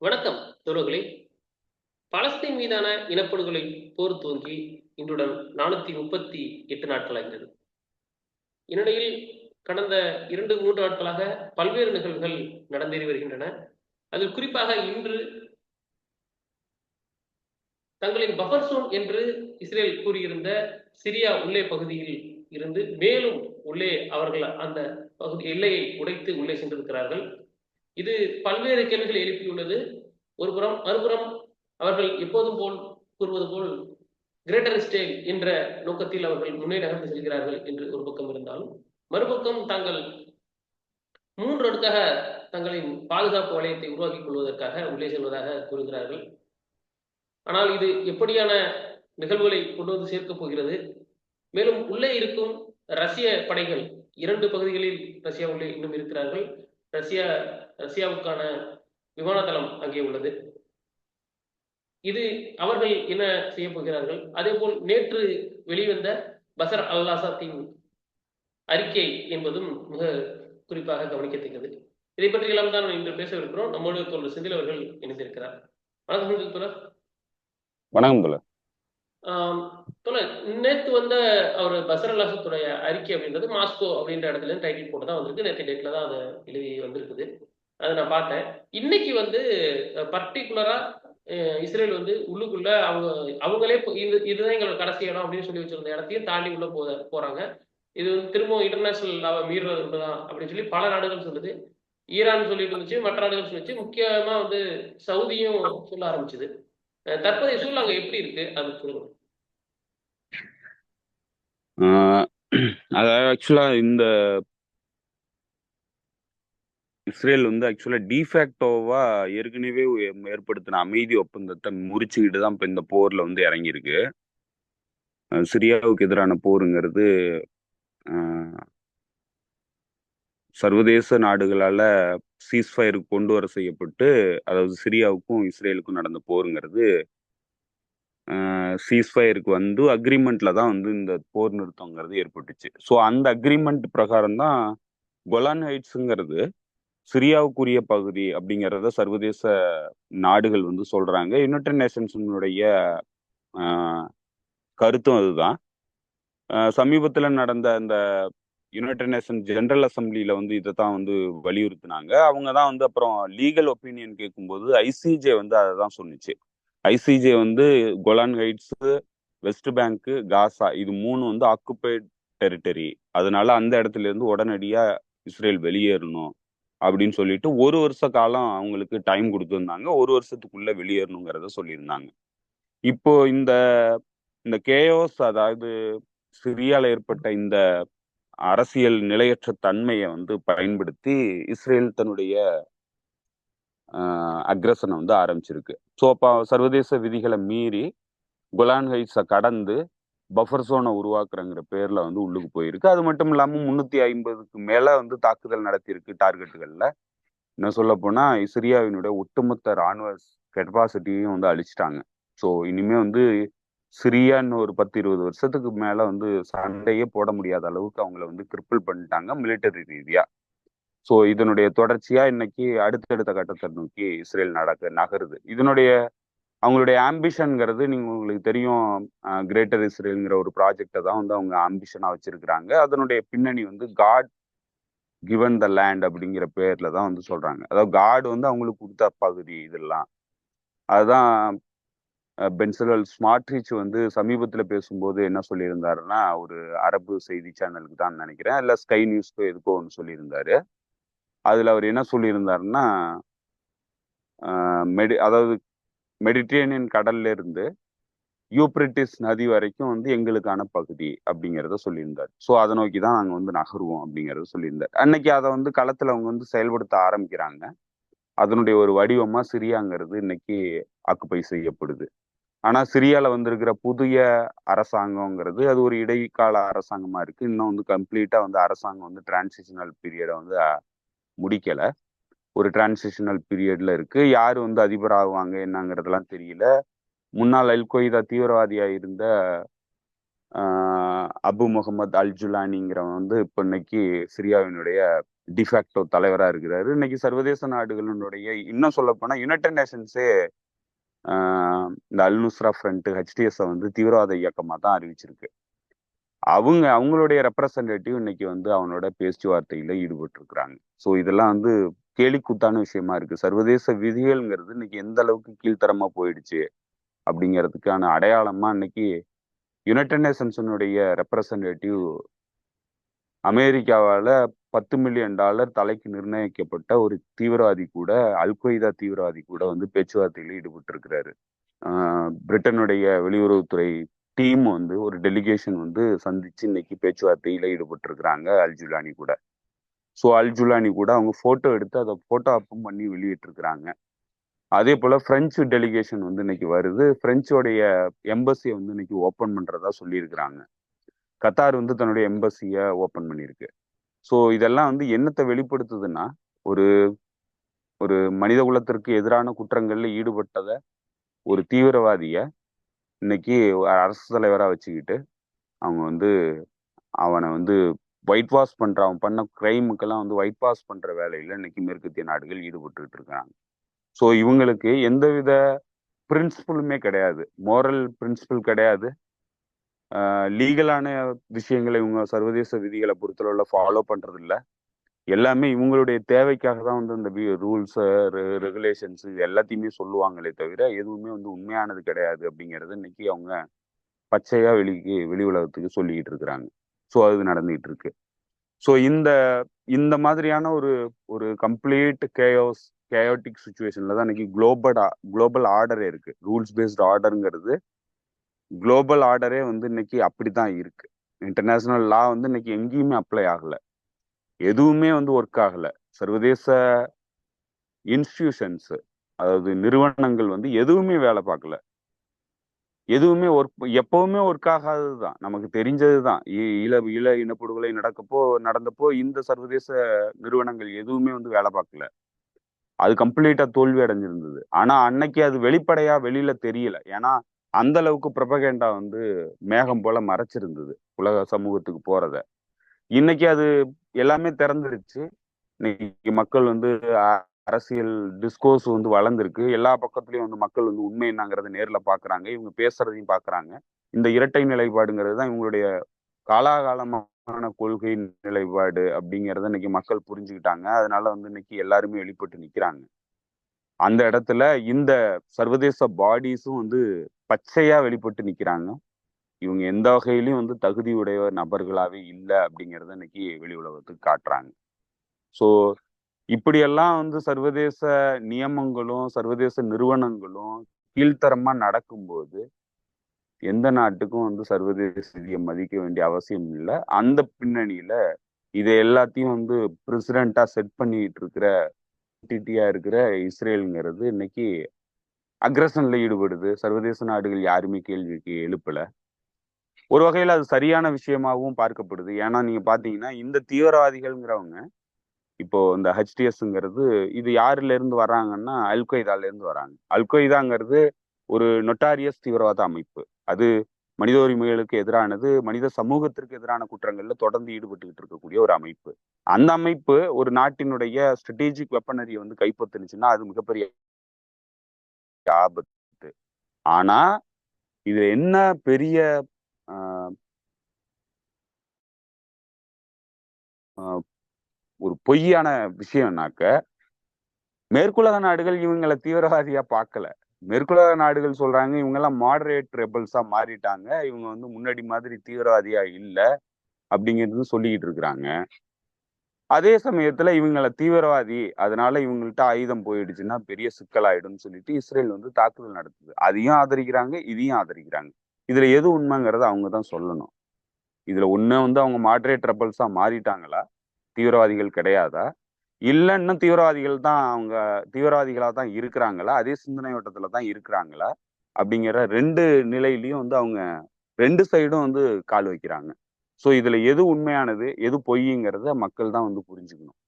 வணக்கம் தோழர்களே. பலஸ்தீன் மீதான இனப்படுகொலை போர் துவங்கி இன்றுடன் 438 நாட்களாகிறது. இந்நிலையில் கடந்த 2-3 நாட்களாக பல்வேறு நிகழ்வுகள் நடந்தேறி வருகின்றன. அதில் குறிப்பாக இன்று தங்களின் பஃபர் சோன் என்று இஸ்ரேல் கூறியிருந்த சிரியா உள்ளே பகுதியில் இருந்து மேலும் உள்ளே அவர்கள் அந்த பகுதி எல்லையை உடைத்து உள்ளே சென்றிருக்கிறார்கள். இது பல்வேறு கேள்விகளை எழுப்பியுள்ளது. ஒருபுறம் மறுபுறம் அவர்கள் எப்போதும் போல் கூறுவது போல் கிரேட்டர் இஸ்ரேல் என்ற நோக்கத்தில் அவர்கள் முன்னே நகர்ந்து செல்கிறார்கள் என்று ஒரு பக்கம் இருந்தாலும், மறுபக்கம் தாங்கள் 3 அடுக்காக தங்களின் பாதுகாப்பு வளையத்தை உருவாக்கிக் கொள்வதற்காக உள்ளே செல்வதாக கூறுகிறார்கள். ஆனால் இது எப்படியான நிகழ்வுகளை கொண்டு வந்து சேர்க்கப் போகிறது? மேலும் உள்ளே இருக்கும் ரஷ்ய படைகள் 2 பகுதிகளில் ரஷ்யா உள்ளே இன்னும் இருக்கிறார்கள். ரஷ்யாவுக்கான விமான தளம் அங்கே உள்ளது. இது அவர்கள் என்ன செய்ய போகிறார்கள்? அதே போல் நேற்று வெளிவந்த பஷர் அல் ஆசாத்தின் அறிக்கை என்பதும் மிக குறிப்பாக கவனிக்கத்தக்கது. இதை பற்றி எல்லாம் தான் இன்று பேசவிருக்கிறோம். நம்மோடு தோழர் செந்தில் அவர்கள் இணைந்திருக்கிறார். வணக்கம் தோழர். வணக்கம் தோழர். தோழர், நேற்று வந்த அவர் பஷர் அல் ஆசாத்துடைய அறிக்கை அப்படின்றது மாஸ்கோ அப்படின்ற இடத்துல டைட்டில் போட்டு தான் வந்திருக்கு. நேற்று டேட்ல தான் அதை எழுதி வந்திருக்குது. அதை நான் பார்த்தேன். இன்னைக்கு பர்டிகுலரா இஸ்ரேல் உள்ளுக்குள்ள அவங்களே இதுதான் எங்களோட கடைசி இடம் அப்படின்னு சொல்லி வச்சிருந்த இடத்தையும் தாண்டி உள்ள போறாங்க. இது திரும்பவும் இன்டர்நேஷனல் லாவை மீறுறது தான் அப்படின்னு சொல்லி பல நாடுகள் சொல்லுது. ஈரான் சொல்லிட்டு இருந்துச்சு, மற்ற நாடுகள் சொல்லிச்சு. முக்கியமா சவுதியும் சொல்ல ஆரம்பிச்சது. தற்போதைய சூழல் அங்க எப்படி இருக்கு அது சொல்லுங்க. அதாவது ஆக்சுவலா இந்த இஸ்ரேல் ஆக்சுவலா டிஃபேக்டோவா ஏற்கனவே ஏற்படுத்தின அமைதி ஒப்பந்தத்தை முறிச்சுக்கிட்டு தான் இப்ப இந்த போர்ல இறங்கியிருக்கு. சிரியாவுக்கு எதிரான போருங்கிறது சர்வதேச நாடுகளால சீஸ்ஃபயர் கொண்டு வர செய்யப்பட்டு, அதாவது சிரியாவுக்கும் இஸ்ரேலுக்கும் நடந்த போருங்கிறது சீஸ்ஃபயருக்கு அக்ரிமெண்ட்ல தான் இந்த போர் நிறுத்தங்கிறது ஏற்பட்டுச்சு. ஸோ அந்த அக்ரிமெண்ட் பிரகாரம் தான் கொலான் ஹைட்ஸுங்கிறது சிரியாவுக்குரிய பகுதி அப்படிங்கிறத சர்வதேச நாடுகள் சொல்றாங்க. யுனைடெட் நேஷன்ஸினுடைய கருத்தும் அதுதான். சமீபத்துல நடந்த அந்த யுனைடெட் நேஷன் ஜெனரல் அசம்பிளியில இதை தான் வலியுறுத்தினாங்க. அவங்க தான் அப்புறம் லீகல் ஒப்பீனியன் கேட்கும்போது ஐசிஜே அதை தான் சொன்னிச்சு. ICJ Golan Heights, West Bank, Gaza இது 3 ஆக்குபைட் டெரிட்டரி. அதனால அந்த இடத்துல இருந்து உடனடியா இஸ்ரேல் வெளியேறணும் அப்படின்னு சொல்லிட்டு 1 வருஷ காலம் அவங்களுக்கு டைம் கொடுத்துருந்தாங்க. 1 வருஷத்துக்குள்ள வெளியேறணுங்கிறத சொல்லியிருந்தாங்க. இப்போ இந்த கேயோஸ், அதாவது சிரியால ஏற்பட்ட இந்த அரசியல் நிலையற்ற தன்மையை பயன்படுத்தி இஸ்ரேல் தன்னுடைய அக்ரஷனை ஆரம்பிச்சிருக்கு. ஸோ அப்போ சர்வதேச விதிகளை மீறி கொலான் ஹைட்ஸை கடந்து பஃபர் சோனை உருவாக்குறங்கிற பேர்ல உள்ளுக்கு போயிருக்கு. அது மட்டும் இல்லாம 350க்கு மேல தாக்குதல் நடத்தியிருக்கு டார்கெட்டுகள்ல. என்ன சொல்ல போனா சிரியாவினுடைய ஒட்டுமொத்த இராணுவ கெப்பாசிட்டியும் அழிச்சிட்டாங்க. ஸோ இனிமே சிரியான்னு ஒரு 10-20 வருஷத்துக்கு மேல சண்டையே போட முடியாத அளவுக்கு அவங்கள கிரிப்பிள் பண்ணிட்டாங்க மிலிட்டரி ரீதியா. ஸோ இதனுடைய தொடர்ச்சியா இன்னைக்கு அடுத்தடுத்த கட்டத்தை நோக்கி இஸ்ரேல் நகருது. அவங்களுடைய ஆம்பிஷன்ங்கிறது உங்களுக்கு தெரியும். கிரேட்டர் இஸ்ரேல்ங்கிற ஒரு ப்ராஜெக்டை தான் அவங்க ஆம்பிஷனா வச்சிருக்கிறாங்க. அதனுடைய பின்னணி காட் கிவன் த லேண்ட் அப்படிங்கிற பேர்ல தான் சொல்றாங்க. அதாவது காட் அவங்களுக்கு கொடுத்த பகுதி இதெல்லாம். அதுதான் பென்சலல் ஸ்மார்ட்ரிச் சமீபத்துல பேசும்போது என்ன சொல்லியிருந்தாருன்னா, ஒரு அரபு செய்தி சேனலுக்கு தான் நினைக்கிறேன், இல்ல ஸ்கை நியூஸ்க்கோ எதுக்கோ ஒன்று சொல்லியிருந்தாரு. அதுல அவர் என்ன சொல்லியிருந்தாருன்னா, அதாவது மெடிட்டரேனியன் கடல்ல இருந்து யூப்ரிட்டிஸ் நதி வரைக்கும் எங்களுக்கான பகுதி அப்படிங்கிறத சொல்லியிருந்தார். ஸோ அதை நோக்கி தான் நாங்கள் நகருவோம் அப்படிங்கிறத சொல்லியிருந்தார். அன்னைக்கு அதை களத்துல அவங்க செயல்படுத்த ஆரம்பிக்கிறாங்க. அதனுடைய ஒரு வடிவமா சிரியாங்கிறது இன்னைக்கு ஆக்குப்பை செய்யப்படுது. ஆனா சிரியால இருக்கிற புதிய அரசாங்கங்கிறது அது ஒரு இடைக்கால அரசாங்கமா இருக்கு. இன்னும் கம்ப்ளீட்டா அரசாங்கம் டிரான்சிஷனல் பீரியடை முடிக்கல. ஒரு டிரான்சிஷனல் பீரியட்ல இருக்கு. யாரு அதிபர் ஆகுவாங்க என்னங்கிறதெல்லாம் தெரியல. முன்னாள் அல் கொய்தா தீவிரவாதியா இருந்த அபு முகமது அல் ஜுலானிங்கிறவன் இப்ப இன்னைக்கு சிரியாவினுடைய டிஃபேக்டோ தலைவரா இருக்கிறாரு. இன்னைக்கு சர்வதேச நாடுகளினுடைய இன்னும் சொல்ல போனா யுனைடெட் நேஷன்ஸே இந்த அல் நுஸ்ரா ஃப்ரண்ட் HTS வந்து தீவிரவாத இயக்கமா தான் அறிவிச்சிருக்கு. அவங்களுடைய ரெப்ரசன்டேட்டிவ் இன்னைக்கு வந்து அவனோட பேச்சுவார்த்தையில ஈடுபட்டு இருக்கிறாங்க. ஸோ இதெல்லாம் வந்து கேலிக்கூத்தான விஷயமா இருக்கு. சர்வதேச விதிகள்ங்கிறது இன்னைக்கு எந்த அளவுக்கு கீழ்த்தரமா போயிடுச்சு அப்படிங்கிறதுக்கான அடையாளமா இன்னைக்கு யுனைடெட் நேஷன்ஸினுடைய ரெப்ரசன்டேட்டிவ் அமெரிக்காவால $10 மில்லியன் தலைக்கு நிர்ணயிக்கப்பட்ட ஒரு தீவிரவாதி கூட, அல்கொய்தா தீவிரவாதி கூட வந்து பேச்சுவார்த்தையில் ஈடுபட்டு இருக்கிறாரு. பிரிட்டனுடைய வெளியுறவுத்துறை டீம் வந்து ஒரு டெலிகேஷன் வந்து சந்திச்சு இன்னைக்கு பேச்சுவார்த்தையில ஈடுபட்டு இருக்கிறாங்க அல்ஜுலானி கூட. ஸோ அல்ஜுலானி கூட அவங்க போட்டோ எடுத்து அதை போட்டோ அப்பும் பண்ணி வெளியிட்டு இருக்கிறாங்க. அதே போல பிரெஞ்சு டெலிகேஷன் வந்து இன்னைக்கு வருது. பிரெஞ்சோடைய எம்பசியை வந்து இன்னைக்கு ஓப்பன் பண்றதா சொல்லியிருக்கிறாங்க. கத்தார் வந்து தன்னுடைய எம்பசியை ஓப்பன் பண்ணியிருக்கு. ஸோ இதெல்லாம் வந்து என்னத்தை வெளிப்படுத்துதுன்னா, ஒரு ஒரு மனித குலத்திற்கு எதிரான குற்றங்கள்ல ஈடுபட்டத ஒரு தீவிரவாதிய இன்னைக்கு அரசு தலைவரா வச்சுக்கிட்டு அவங்க வந்து அவனை வந்து ஒயிட் வாஷ் பண்ற, அவன் பண்ண கிரைமுக்கெல்லாம் வந்து ஒயிட் வாஷ் பண்ற வேலையில இன்னைக்கு மேற்கத்திய நாடுகள் ஈடுபட்டு இருக்காங்க. ஸோ இவங்களுக்கு எந்தவித பிரின்சிபலுமே கிடையாது, மோரல் பிரின்சிபல் கிடையாது, லீகலான விஷயங்களை இவங்க சர்வதேச விதிகளை பொறுத்தளவுல ஃபாலோ பண்றது இல்லை. எல்லாமே இவங்களுடைய தேவைக்காக தான் வந்து இந்த ரூல்ஸ் ரெகுலேஷன்ஸ் இது எல்லாத்தையுமே சொல்லுவாங்களே தவிர எதுவுமே வந்து உண்மையானது கிடையாது அப்படிங்கிறது இன்னைக்கு அவங்க பச்சையா வெளி உலகத்துக்கு சொல்லிக்கிட்டு இருக்கிறாங்க. ஸோ அது நடந்துகிட்டு இருக்கு. ஸோ இந்த மாதிரியான ஒரு கம்ப்ளீட் கேயோட்டிக் சுச்சுவேஷன்ல தான் இன்னைக்கு குளோபல் ஆர்டரே இருக்கு. ரூல்ஸ் பேஸ்ட் ஆர்டருங்கிறது குளோபல் ஆர்டரே வந்து இன்னைக்கு அப்படித்தான் இருக்கு. இன்டர்நேஷனல் லா வந்து இன்னைக்கு எங்கேயுமே அப்ளை ஆகல, எதுவுமே வந்து ஒர்க் ஆகல. சர்வதேச இன்ஸ்டிடியூஷன்ஸ், அதாவது நிறுவனங்கள் வந்து எதுவுமே வேலை பார்க்கல, எதுவுமே எப்பவுமே ஒர்க் ஆகாததுதான், நமக்கு தெரிஞ்சதுதான். ஈழ இனப்படுகொலை நடந்தப்போ இந்த சர்வதேச நிறுவனங்கள் எதுவுமே வந்து வேலை பார்க்கல, அது கம்ப்ளீட்டா தோல்வி அடைஞ்சிருந்தது. ஆனா அன்னைக்கு அது வெளிப்படையா வெளியில தெரியல, ஏன்னா அந்த அளவுக்கு ப்ரொபகேண்டா வந்து மேகம் போல மறைச்சிருந்தது உலக சமூகத்துக்கு போறத. இன்னைக்கு அது எல்லாமே திறந்துருச்சு. இன்னைக்கு மக்கள் வந்து அரசியல் டிஸ்கோர்ஸ் வந்து வளர்ந்துருக்கு. எல்லா பக்கத்துலயும் வந்து மக்கள் வந்து உண்மை என்னங்கிறத நேர்ல பாக்குறாங்க, இவங்க பேசுறதையும் பாக்குறாங்க. இந்த இரட்டை நிலைப்பாடுங்கிறது தான் இவங்களுடைய காலாகாலமான கொள்கை நிலைப்பாடு அப்படிங்கிறத இன்னைக்கு மக்கள் புரிஞ்சுக்கிட்டாங்க. அதனால வந்து இன்னைக்கு எல்லாருமே வெளிப்பட்டு நிக்கிறாங்க. அந்த இடத்துல இந்த சர்வதேச பாடிஸும் வந்து பச்சையா வெளிப்பட்டு நிக்கிறாங்க. இவங்க எந்த வகையிலையும் வந்து தகுதியுடைய நபர்களாவே இல்லை அப்படிங்கிறத இன்னைக்கு வெளி உலகத்துக்கு காட்டுறாங்க. ஸோ இப்படியெல்லாம் வந்து சர்வதேச நியமங்களும் சர்வதேச நிறுவனங்களும் கீழ்த்தரமா நடக்கும்போது எந்த நாட்டுக்கும் வந்து சர்வதேச விதியை மதிக்க வேண்டிய அவசியம் இல்லை. அந்த பின்னணியில இதை எல்லாத்தையும் வந்து பிரசிடென்டா செட் பண்ணிட்டு இருக்கிற டிடியா இருக்கிற இஸ்ரேலுங்கிறது இன்னைக்கு அக்ரஷன்ல ஈடுபடுது. சர்வதேச நாடுகள் யாருமே கேள்விக்கு எழுப்பல. ஒரு வகையில அது சரியான விஷயமாகவும் பார்க்கப்படுது. ஏன்னா நீங்க பாத்தீங்கன்னா இந்த தீவிரவாதிகள்ங்கிறவங்க இப்போ இந்த HTSங்கிறது இது யாருல இருந்து வர்றாங்கன்னா அல்கொய்தால இருந்து வராங்க. அல்கொய்தாங்கிறது ஒரு நொட்டாரியஸ் தீவிரவாத அமைப்பு. அது மனித உரிமைகளுக்கு எதிரானது, மனித சமூகத்திற்கு எதிரான குற்றங்கள்ல தொடர்ந்து ஈடுபட்டுக்கிட்டு இருக்கக்கூடிய ஒரு அமைப்பு. அந்த அமைப்பு ஒரு நாட்டினுடைய ஸ்ட்ராட்டஜிக் வெப்பனரியை வந்து கைப்பற்றுனுச்சுன்னா அது மிகப்பெரிய ஆபத்து. ஆனா இது என்ன பெரிய ஒரு பொய்யான விஷயம்னாக்க, மேற்குலக நாடுகள் இவங்களை தீவிரவாதியா பார்க்கல. மேற்குலக நாடுகள் சொல்றாங்க இவங்க எல்லாம் மாடரேட் ரெபல்ஸா மாறிட்டாங்க, இவங்க வந்து முன்னாடி மாதிரி தீவிரவாதியா இல்ல அப்படிங்கிறது சொல்லிக்கிட்டு இருக்கிறாங்க. அதே சமயத்துல இவங்களை தீவிரவாதி, அதனால இவங்கள்ட்ட ஆயுதம் போயிடுச்சுன்னா பெரிய சிக்கலாயிடும்னு சொல்லிட்டு இஸ்ரேல் வந்து தாக்குதல் நடத்துது. அதையும் ஆதரிக்கிறாங்க, இதையும் ஆதரிக்கிறாங்க. இதுல எது உண்மைங்கிறத அவங்க தான் சொல்லணும். இதுல ஒண்ணு வந்து அவங்க மாடரேட் ரெபல்ஸா மாறிட்டாங்களா, தீவிரவாதிகள் கிடையாதா, இல்ல இன்னும் தீவிரவாதிகளா தான் இருக்கிறாங்களா, அதே சிந்தனை ஓட்டத்துல தான் இருக்கிறாங்களா அப்படிங்கிற ரெண்டு நிலையிலையும் வந்து அவங்க ரெண்டு சைடும் வந்து கால் வைக்கிறாங்க. ஸோ இதுல எது உண்மையானது எது பொய்ங்கிறத மக்கள் தான் வந்து புரிஞ்சுக்கணும்.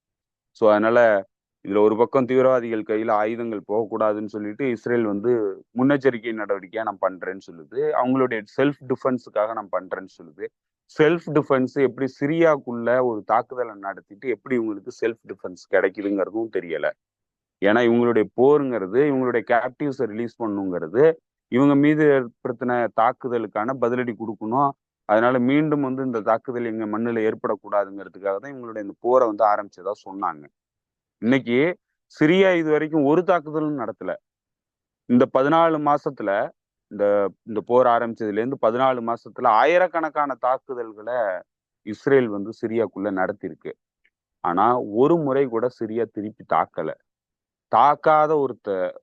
ஸோ அதனால இதுல ஒரு பக்கம் தீவிரவாதிகள் கையில ஆயுதங்கள் போகக்கூடாதுன்னு சொல்லிட்டு இஸ்ரேல் வந்து முன்னெச்சரிக்கை நடவடிக்கையா நான் பண்றேன்னு சொல்லுது, அவங்களுடைய செல்ஃப் டிஃபென்ஸுக்காக நான் பண்றேன்னு சொல்லுது. செல்ஃப் டிஃபென்ஸ் எப்படி சிரியாக்குள்ள ஒரு தாக்குதலை நடத்திட்டு எப்படி இவங்களுக்கு செல்ஃப் டிஃபென்ஸ் கிடைக்குதுங்கிறதும் தெரியல. ஏன்னா இவங்களுடைய போருங்கிறது, இவங்களுடைய கேப்டிவ்ஸை ரிலீஸ் பண்ணுங்கிறது, இவங்க மீது ஏற்படுத்தின தாக்குதலுக்கான பதிலடி கொடுக்கணும். அதனால மீண்டும் வந்து இந்த தாக்குதல் எங்க மண்ணில் ஏற்படக்கூடாதுங்கிறதுக்காக தான் இவங்களுடைய இந்த போரை வந்து ஆரம்பிச்சதா சொன்னாங்க. இன்னைக்கு சிரியா இது வரைக்கும் ஒரு தாக்குதலும் நடத்தல. இந்த 14 மாசத்துல இந்த இந்த போர் ஆரம்பிச்சதுல இருந்து 14 மாசத்துல ஆயிரக்கணக்கான தாக்குதல்களை இஸ்ரேல் வந்து சிரியாக்குள்ள நடத்திருக்கு. ஆனா ஒரு முறை கூட சிரியா திருப்பி தாக்கல. தாக்காத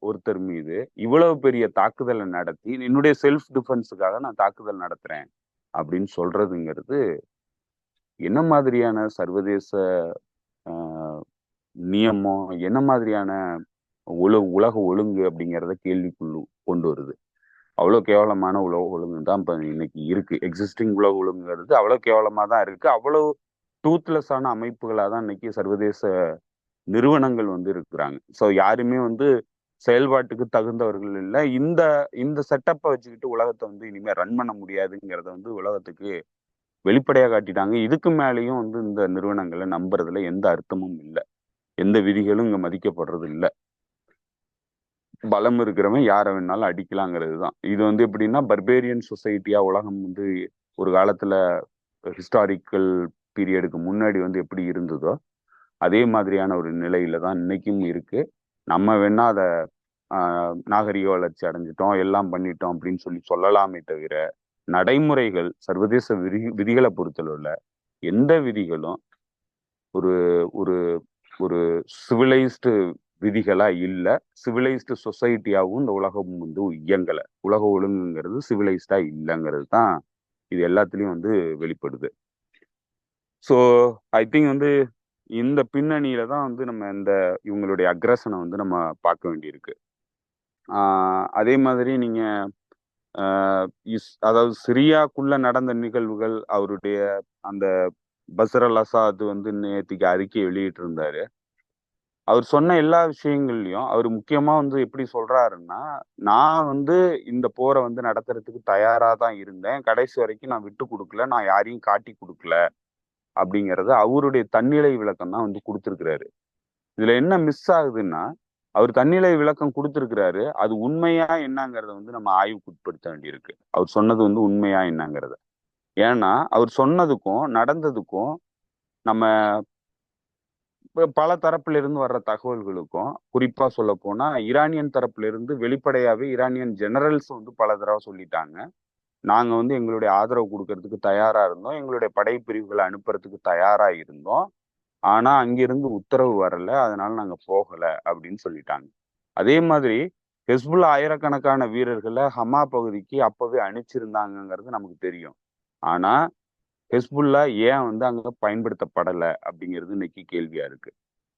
ஒருத்தர் மீது இவ்வளவு பெரிய தாக்குதலை நடத்தி என்னுடைய செல்ஃப் டிஃபென்ஸுக்காக நான் தாக்குதல் நடத்துறேன் அப்படின்னு சொல்றதுங்கிறது என்ன மாதிரியான சர்வதேச நியமம், என்ன மாதிரியான உலக ஒழுங்கு அப்படிங்கிறத கேள்விக்குள்ளு கொண்டு வருது. அவ்வளவு கேவலமான உலக ஒழுங்கு தான் இப்ப இன்னைக்கு இருக்கு. எக்ஸிஸ்டிங் உலக ஒழுங்குங்கிறது அவ்வளவு கேவலமா தான் இருக்கு. அவ்வளவு டூத்லெஸ்ஸான அமைப்புகளா தான் இன்னைக்கு சர்வதேச நிறுவனங்கள் வந்து இருக்கிறாங்க. ஸோ யாருமே வந்து செயல்பாட்டுக்கு தகுந்தவர்கள் இல்லை. இந்த இந்த செட்டப்பை வச்சுக்கிட்டு உலகத்தை வந்து இனிமேல் ரன் பண்ண முடியாதுங்கிறத வந்து உலகத்துக்கு வெளிப்படையா காட்டிட்டாங்க. இதுக்கு மேலேயும் வந்து இந்த நிறுவனங்களை நம்புறதுல எந்த அர்த்தமும் இல்லை. எந்த விதிகளும் இங்க மதிக்கப்படுறது இல்லை. பலம் இருக்கிறவன் யாரை வேணாலும் அடிக்கலாங்கிறது தான். இது வந்து எப்படின்னா பர்பேரியன் சொசைட்டியா உலகம் வந்து ஒரு காலத்துல ஹிஸ்டாரிக்கல் பீரியடுக்கு முன்னாடி வந்து எப்படி இருந்ததோ அதே மாதிரியான ஒரு நிலையில தான் இன்னைக்கும் இருக்கு. நம்ம வேணா அதை நாகரிக வளர்ச்சி அடைஞ்சிட்டோம், எல்லாம் பண்ணிட்டோம் அப்படின்னு சொல்லலாமே தவிர நடைமுறைகள் சர்வதேச விதிகளை பொறுத்தளவுல எந்த விதிகளும் ஒரு ஒரு ஒரு சிவிலைஸ்டு விதிகளா இல்லை. சிவிலைஸ்டு சொசைட்டியாவும் இந்த உலகம் வந்து இயங்கலை. உலக ஒழுங்குங்கிறது சிவிலைஸ்டா இல்லைங்கிறது தான் இது எல்லாத்துலயும் வந்து வெளிப்படுது. ஸோ ஐ திங்க் வந்து இந்த பின்னணியில தான் வந்து நம்ம இந்த இவங்களுடைய அக்ரஷனை வந்து நம்ம பார்க்க வேண்டியிருக்கு. அதே மாதிரி நீங்க அதாவது சிரியாக்குள்ள நடந்த நிகழ்வுகள், அவருடைய அந்த பஷர் அல் அசாத் வந்து நேற்றுக்கு அறிக்கை வெளியிட்டு இருந்தாரு. அவர் சொன்ன எல்லா விஷயங்கள்லயும் அவர் முக்கியமா வந்து எப்படி சொல்றாருன்னா, நான் வந்து இந்த போரை வந்து நடத்துறதுக்கு தயாரா தான் இருந்தேன், கடைசி வரைக்கும் நான் விட்டு கொடுக்கல, நான் யாரையும் காட்டி கொடுக்கல அப்படிங்கறது அவருடைய தன்னிலை விளக்கம் தான் வந்து கொடுத்துருக்கிறாரு. இதுல என்ன மிஸ் ஆகுதுன்னா, அவர் தன்னிலை விளக்கம் கொடுத்துருக்கிறாரு, அது உண்மையா என்னங்கிறத வந்து நம்ம ஆய்வுக்கு உட்படுத்த வேண்டியிருக்கு. அவர் சொன்னது வந்து உண்மையா என்னங்கிறத. ஏன்னா அவர் சொன்னதுக்கும் நடந்ததுக்கும் நம்ம பல தரப்புல இருந்து வர்ற தகவல்களுக்கும், குறிப்பா சொல்ல போனா ஈரானியன் தரப்புல இருந்து வெளிப்படையாவே ஈரானியன் ஜெனரல்ஸ் வந்து பல தடவை சொல்லிட்டாங்க, நாங்க வந்து எங்களுடைய ஆதரவு கொடுக்கறதுக்கு தயாரா இருந்தோம், எங்களுடைய படைப்பிரிவுகளை அனுப்புறதுக்கு தயாரா இருந்தோம், ஆனா அங்கிருந்து உத்தரவு வரல, அதனால நாங்க போகல அப்படின்னு சொல்லிட்டாங்க. அதே மாதிரி ஹெஸ்புல்லா ஆயிரக்கணக்கான வீரர்களை ஹமா பகுதிக்கு அப்பவே அனுப்பிச்சிருந்தாங்கிறது நமக்கு தெரியும். ஆனா ஹெஸ்புல்லா ஏன் வந்து அங்க பயன்படுத்தப்படலை அப்படிங்கிறது இன்னைக்கு கேள்வியா இருக்கு.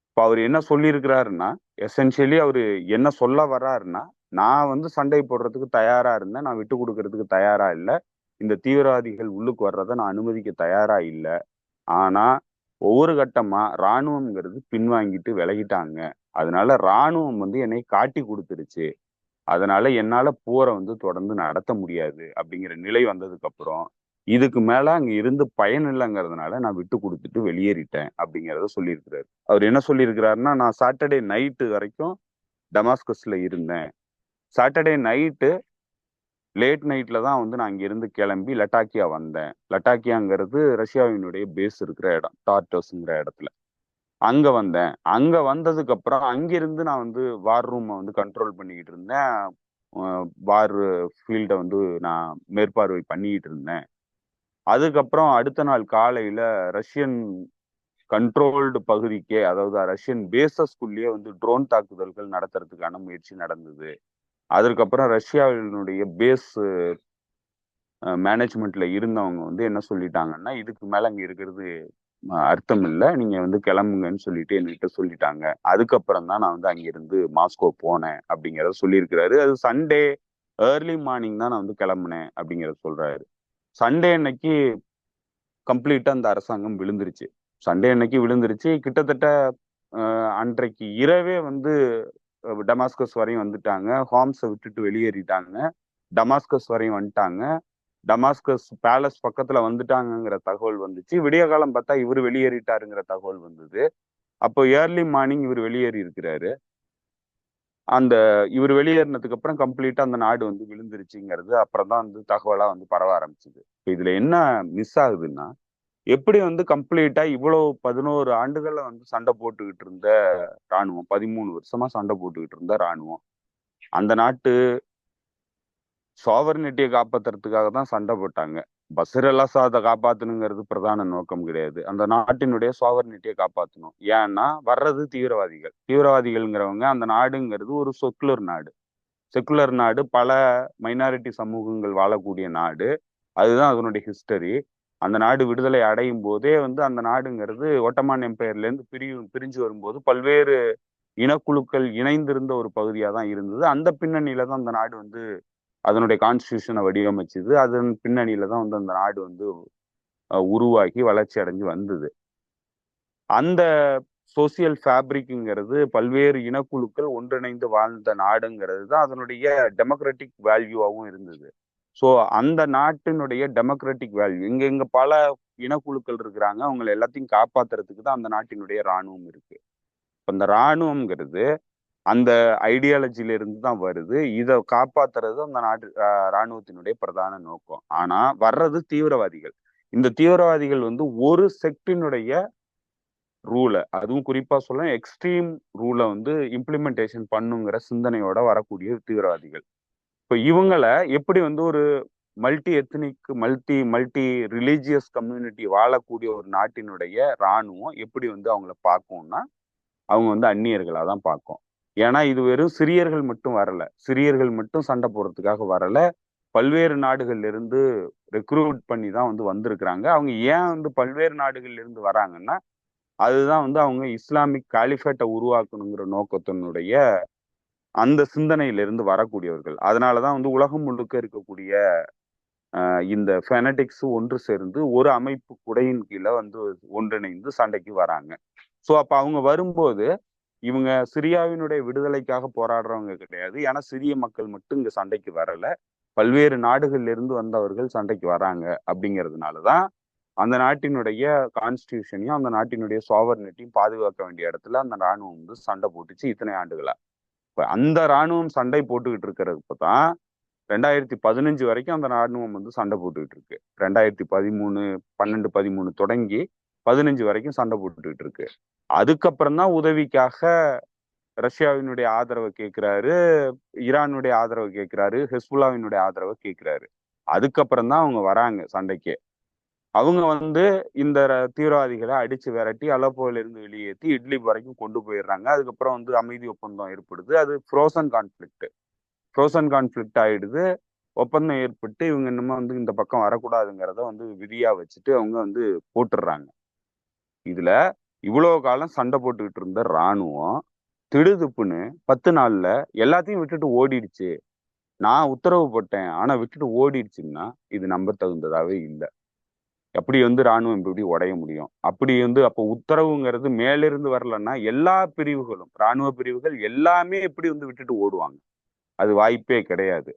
இப்போ அவர் என்ன சொல்லியிருக்கிறாருன்னா, எசென்ஷியலி அவரு என்ன சொல்ல வர்றாருன்னா, நான் வந்து சண்டை போடுறதுக்கு தயாரா இருந்தேன், நான் விட்டு கொடுக்கறதுக்கு தயாரா இல்லை, இந்த தீவிரவாதிகள் உள்ளுக்கு வர்றதை நான் அனுமதிக்க தயாரா இல்லை, ஆனா ஒவ்வொரு கட்டமா இராணுவம்ங்கிறது பின்வாங்கிட்டு விலகிட்டாங்க, அதனால இராணுவம் வந்து என்னை காட்டி கொடுத்துருச்சு, அதனால என்னால போரை வந்து தொடர்ந்து நடத்த முடியாது அப்படிங்கிற நிலை வந்ததுக்கு அப்புறம் இதுக்கு மேல அங்க இருந்து பயன் இல்லைங்கிறதுனால நான் விட்டு கொடுத்துட்டு வெளியேறிட்டேன் அப்படிங்கிறத சொல்லியிருக்கிறாரு. அவர் என்ன சொல்லியிருக்கிறாருன்னா, நான் சாட்டர்டே நைட்டு வரைக்கும் டமாஸ்கஸ்ல இருந்தேன், சாட்டர்டே நைட்டு லேட் நைட்ல தான் வந்து நான் இங்கிருந்து கிளம்பி லட்டாக்கியா வந்தேன். லட்டாக்கியாங்கிறது ரஷ்யாவினுடைய பேஸ் இருக்கிற இடம், டார்டர்ஸ்ங்கிற இடத்துல. அங்க வந்தேன், அங்க வந்ததுக்கு அப்புறம் அங்கிருந்து நான் வந்து வார் ரூமை வந்து கண்ட்ரோல் பண்ணிக்கிட்டு இருந்தேன், வார் ஃபீல்டை வந்து நான் மேற்பார்வை பண்ணிக்கிட்டு இருந்தேன். அதுக்கப்புறம் அடுத்த நாள் காலையில ரஷ்யன் கண்ட்ரோல்டு பகுதிக்கே, அதாவது ரஷ்யன் பேசஸ்குள்ளேயே வந்து ட்ரோன் தாக்குதல்கள் நடத்துறதுக்கான முயற்சி நடந்தது. அதற்கப்புறம் ரஷ்யாவினுடைய பேஸ் மேனேஜ்மெண்ட்ல இருந்தவங்க வந்து என்ன சொல்லிட்டாங்கன்னா, இதுக்கு மேல அங்க இருக்கிறது அர்த்தம் இல்லை, நீங்க வந்து கிளம்புங்கன்னு சொல்லிட்டு என்கிட்ட சொல்லிட்டாங்க. அதுக்கப்புறம் தான் நான் வந்து அங்கிருந்து மாஸ்கோ போனேன் அப்படிங்கிறத சொல்லியிருக்கிறாரு. அது சண்டே ஏர்லி மார்னிங் தான் நான் வந்து கிளம்புனேன் அப்படிங்கிறத சொல்றாரு. சண்டே அன்னைக்கு கம்ப்ளீட்டா அந்த அரசாங்கம் விழுந்துருச்சு. சண்டே அன்னைக்கு விழுந்துருச்சு. கிட்டத்தட்ட அன்றைக்கு இரவே வந்து டமாஸ்கஸ் வரையும் வந்துட்டாங்க, ஹாம்ஸை விட்டுட்டு வெளியேறிட்டாங்க, டமாஸ்கஸ் வரையும் வந்துட்டாங்க. டமாஸ்கஸ் பேலஸ் பக்கத்துல வந்துட்டாங்கங்கிற தகவல் வந்துச்சு. விடிய காலம் பார்த்தா இவர் வெளியேறிட்டாருங்கிற தகவல் வந்தது. அப்போ ஏர்லி மார்னிங் இவர் வெளியேறி இருக்கிறாரு. அந்த இவர் வெளியேறினதுக்கு அப்புறம் கம்ப்ளீட்டா அந்த நாடு வந்து விழுந்துருச்சுங்கிறது அப்புறம் தான் வந்து தகவலா வந்து பரவ ஆரம்பிச்சுது. இதுல என்ன மிஸ் ஆகுதுன்னா, எப்படி வந்து கம்ப்ளீட்டா இவ்வளவு 11 ஆண்டுகள்ல வந்து சண்டை போட்டுக்கிட்டு இருந்த ராணுவம், 13 வருஷமா சண்டை போட்டுக்கிட்டு இருந்த ராணுவம், அந்த நாட்டு சாவர்னிட்டியை காப்பாத்துறதுக்காக தான் சண்டை போட்டாங்க. பஷர் அல் அசாதை காப்பாத்தணுங்கிறது பிரதான நோக்கம் கிடையாது. அந்த நாட்டினுடைய சாவர்னிட்டியை காப்பாற்றணும். ஏன்னா வர்றது தீவிரவாதிகள். தீவிரவாதிகள்ங்கிறவங்க அந்த நாடுங்கிறது ஒரு செக்குலர் நாடு. செக்குலர் நாடு, பல மைனாரிட்டி சமூகங்கள் வாழக்கூடிய நாடு. அதுதான் அதனுடைய ஹிஸ்டரி. அந்த நாடு விடுதலை அடையும் போதே வந்து அந்த நாடுங்கிறது ஒட்டமான் எம்பையர்ல இருந்து பிரிஞ்சு வரும்போது பல்வேறு இனக்குழுக்கள் இணைந்திருந்த ஒரு பகுதியா தான் இருந்தது. அந்த பின்னணியில தான் அந்த நாடு வந்து அதனுடைய கான்ஸ்டியூஷனை வடிவமைச்சது. அதன் பின்னணியில தான் வந்து அந்த நாடு வந்து உருவாகி வளர்ச்சி அடைஞ்சு வந்தது. அந்த சோசியல் ஃபேப்ரிக்ங்கிறது பல்வேறு இனக்குழுக்கள் ஒன்றிணைந்து வாழ்ந்த நாடுங்கிறது தான் அதனுடைய டெமோக்ராட்டிக் வேல்யூவாகவும் இருந்தது. ஸோ அந்த நாட்டினுடைய டெமோக்ராட்டிக் வேல்யூ இங்க பல இனக்குழுக்கள் இருக்கிறாங்க. அவங்களை எல்லாத்தையும் காப்பாத்துறதுக்கு தான் அந்த நாட்டினுடைய இராணுவம் இருக்கு. அந்த இராணுவம்ங்கிறது அந்த ஐடியாலஜில இருந்து தான் வருது. இதை காப்பாத்துறது அந்த நாட்டு இராணுவத்தினுடைய பிரதான நோக்கம். ஆனா வர்றது தீவிரவாதிகள். இந்த தீவிரவாதிகள் வந்து ஒரு செக்டினுடைய ரூலை, அதுவும் குறிப்பா சொல்ல எக்ஸ்ட்ரீம் ரூலை வந்து இம்ப்ளிமெண்டேஷன் பண்ணுங்கிற சிந்தனையோட வரக்கூடிய தீவிரவாதிகள். இப்போ இவங்களை எப்படி வந்து ஒரு multi ethnic multi religious community வாழக்கூடிய ஒரு நாட்டினுடைய இராணுவம் எப்படி வந்து அவங்கள பார்க்கும்னா, அவங்க வந்து அந்நியர்களாக தான் பார்க்கும். ஏன்னா இது வெறும் சிரியர்கள் மட்டும் வரல, சிரியர்கள் மட்டும் சண்டை போடுறதுக்காக வரல, பல்வேறு நாடுகள்ல இருந்து ரெக்ரூட் பண்ணி தான் வந்து வந்திருக்கிறாங்க. அவங்க ஏன் வந்து பல்வேறு நாடுகள்ல இருந்து வராங்கன்னா, அதுதான் வந்து அவங்க இஸ்லாமிக் காலிஃபேட்டை உருவாக்கணுங்கிற நோக்கத்தினுடைய அந்த சிந்தனையிலிருந்து வரக்கூடியவர்கள். அதனாலதான் வந்து உலகம் முழுக்க இருக்கக்கூடிய இந்த ஃபெனடிக்ஸ் ஒன்று சேர்ந்து ஒரு அமைப்பு குடையின் கீழே வந்து ஒன்றிணைந்து சண்டைக்கு வராங்க. ஸோ அப்ப அவங்க வரும்போது இவங்க சிரியாவினுடைய விடுதலைக்காக போராடுறவங்க கிடையாது. ஏன்னா சிரிய மக்கள் மட்டும் இங்க சண்டைக்கு வரல, பல்வேறு நாடுகள்ல இருந்து வந்தவர்கள் சண்டைக்கு வராங்க. அப்படிங்கிறதுனாலதான் அந்த நாட்டினுடைய கான்ஸ்டியூஷனையும் அந்த நாட்டினுடைய சாவர்னிட்டியும் பாதுகாக்க வேண்டிய இடத்துல அந்த ராணுவம் வந்து சண்டை போட்டுச்சு இத்தனை ஆண்டுகளா. இப்ப அந்த ராணுவம் சண்டை போட்டுக்கிட்டு இருக்கிறதுக்கு தான் 2015 வரைக்கும் அந்த ராணுவம் வந்து சண்டை போட்டுக்கிட்டு இருக்கு. 2013 தொடங்கி 15 வரைக்கும் சண்டை போட்டுக்கிட்டு இருக்கு. அதுக்கப்புறம் தான் உதவிக்காக ரஷ்யாவினுடைய ஆதரவை கேட்கிறாரு, ஈரானுடைய ஆதரவை கேட்கிறாரு, ஹெஸ்புல்லாவினுடைய ஆதரவை கேட்கிறாரு. அதுக்கப்புறம் தான் அவங்க வராங்க சண்டைக்கு. அவங்க வந்து இந்த தீவிரவாதிகளை அடிச்சு விரட்டி அலப்போல இருந்து வெளியேற்றி இட்லிப் வரைக்கும் கொண்டு போயிடுறாங்க. அதுக்கப்புறம் வந்து அமைதி ஒப்பந்தம் ஏற்படுது. அது ஃப்ரோசன் கான்ஃபிளிக்ட் ஆயிடுது. ஒப்பந்தம் ஏற்பட்டு இவங்க இன்னும் வந்து இந்த பக்கம் வரக்கூடாதுங்கிறத வந்து விதியா வச்சுட்டு அவங்க வந்து போட்டுடுறாங்க. இதுல இவ்வளவு காலம் சண்டை போட்டுக்கிட்டு இருந்த ராணுவம் திடுதுப்புன்னு 10 நாள்ல எல்லாத்தையும் விட்டுட்டு ஓடிடுச்சு. நான் உத்தரவு போட்டேன் ஆனா விட்டுட்டு ஓடிடுச்சுன்னா இது நம்ப தகுந்ததாவே இல்லை. எப்படி வந்து ராணுவம் இப்படி உடைய முடியும்? அப்படி வந்து அப்போ உத்தரவுங்கிறது மேலிருந்து வரலன்னா எல்லா பிரிவுகளும், ராணுவ பிரிவுகள் எல்லாமே எப்படி வந்து விட்டுட்டு ஓடுவாங்க? அது வாய்ப்பே கிடையாது.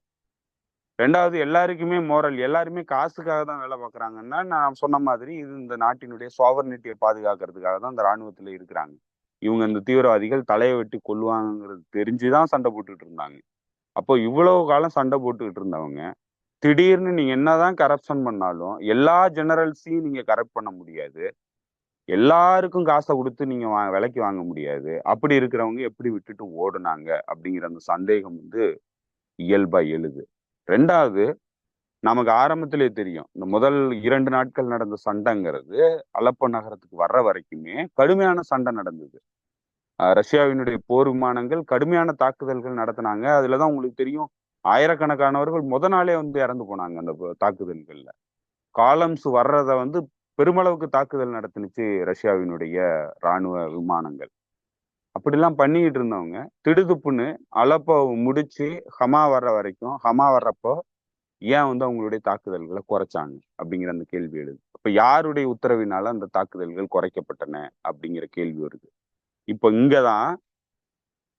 ரெண்டாவது, எல்லாருக்குமே மோரல், எல்லாருமே காசுக்காக தான் வேலை பார்க்குறாங்கன்னா, நான் சொன்ன மாதிரி இது இந்த நாட்டினுடைய சாவர்னிட்டியை பாதுகாக்கிறதுக்காக தான் இந்த ராணுவத்துல இருக்கிறாங்க. இவங்க இந்த தீவிரவாதிகள் தலையை வெட்டி கொல்லுவாங்கிறது தெரிஞ்சுதான் சண்டை போட்டுக்கிட்டு இருந்தாங்க. அப்போ இவ்வளவு காலம் சண்டை போட்டுக்கிட்டு இருந்தவங்க திடீர்னு நீங்க என்னதான் கரப்ஷன் பண்ணாலும் எல்லா ஜெனரல்ஸையும் நீங்க கரெக்ட் பண்ண முடியாது. எல்லாருக்கும் காசை கொடுத்து நீங்க விலைக்கு வாங்க முடியாது. அப்படி இருக்கிறவங்க எப்படி விட்டுட்டு ஓடுனாங்க அப்படிங்கிற அந்த சந்தேகம் வந்து இயல்பா எழுது. ரெண்டாவது, நமக்கு ஆரம்பத்திலே தெரியும், இந்த முதல் 2 நாட்கள் நடந்த சண்டைங்கிறது அலப்போ நகரத்துக்கு வர்ற வரைக்குமே கடுமையான சண்டை நடந்தது. ரஷ்யாவினுடைய போர் விமானங்கள் கடுமையான தாக்குதல்கள் நடத்தினாங்க. அதுலதான் உங்களுக்கு தெரியும், ஆயிரக்கணக்கானவர்கள் நாளே வந்து இறந்து போனாங்க அந்த தாக்குதல்கள்ல. காலம்ஸ் வர்றத வந்து பெருமளவுக்கு தாக்குதல் நடத்துனுச்சு ரஷ்யாவினுடைய இராணுவ விமானங்கள். அப்படிலாம் பண்ணிக்கிட்டு இருந்தவங்க திடுதுப்புன்னு அலப்போ முடிச்சு ஹமா வர்றப்போ ஏன் வந்து அவங்களுடைய தாக்குதல்களை குறைச்சாங்க அப்படிங்கிற அந்த கேள்வி எழுது. அப்ப யாருடைய உத்தரவினால அந்த தாக்குதல்கள் குறைக்கப்பட்டன அப்படிங்கிற கேள்வி வருது. இப்போ இங்கதான்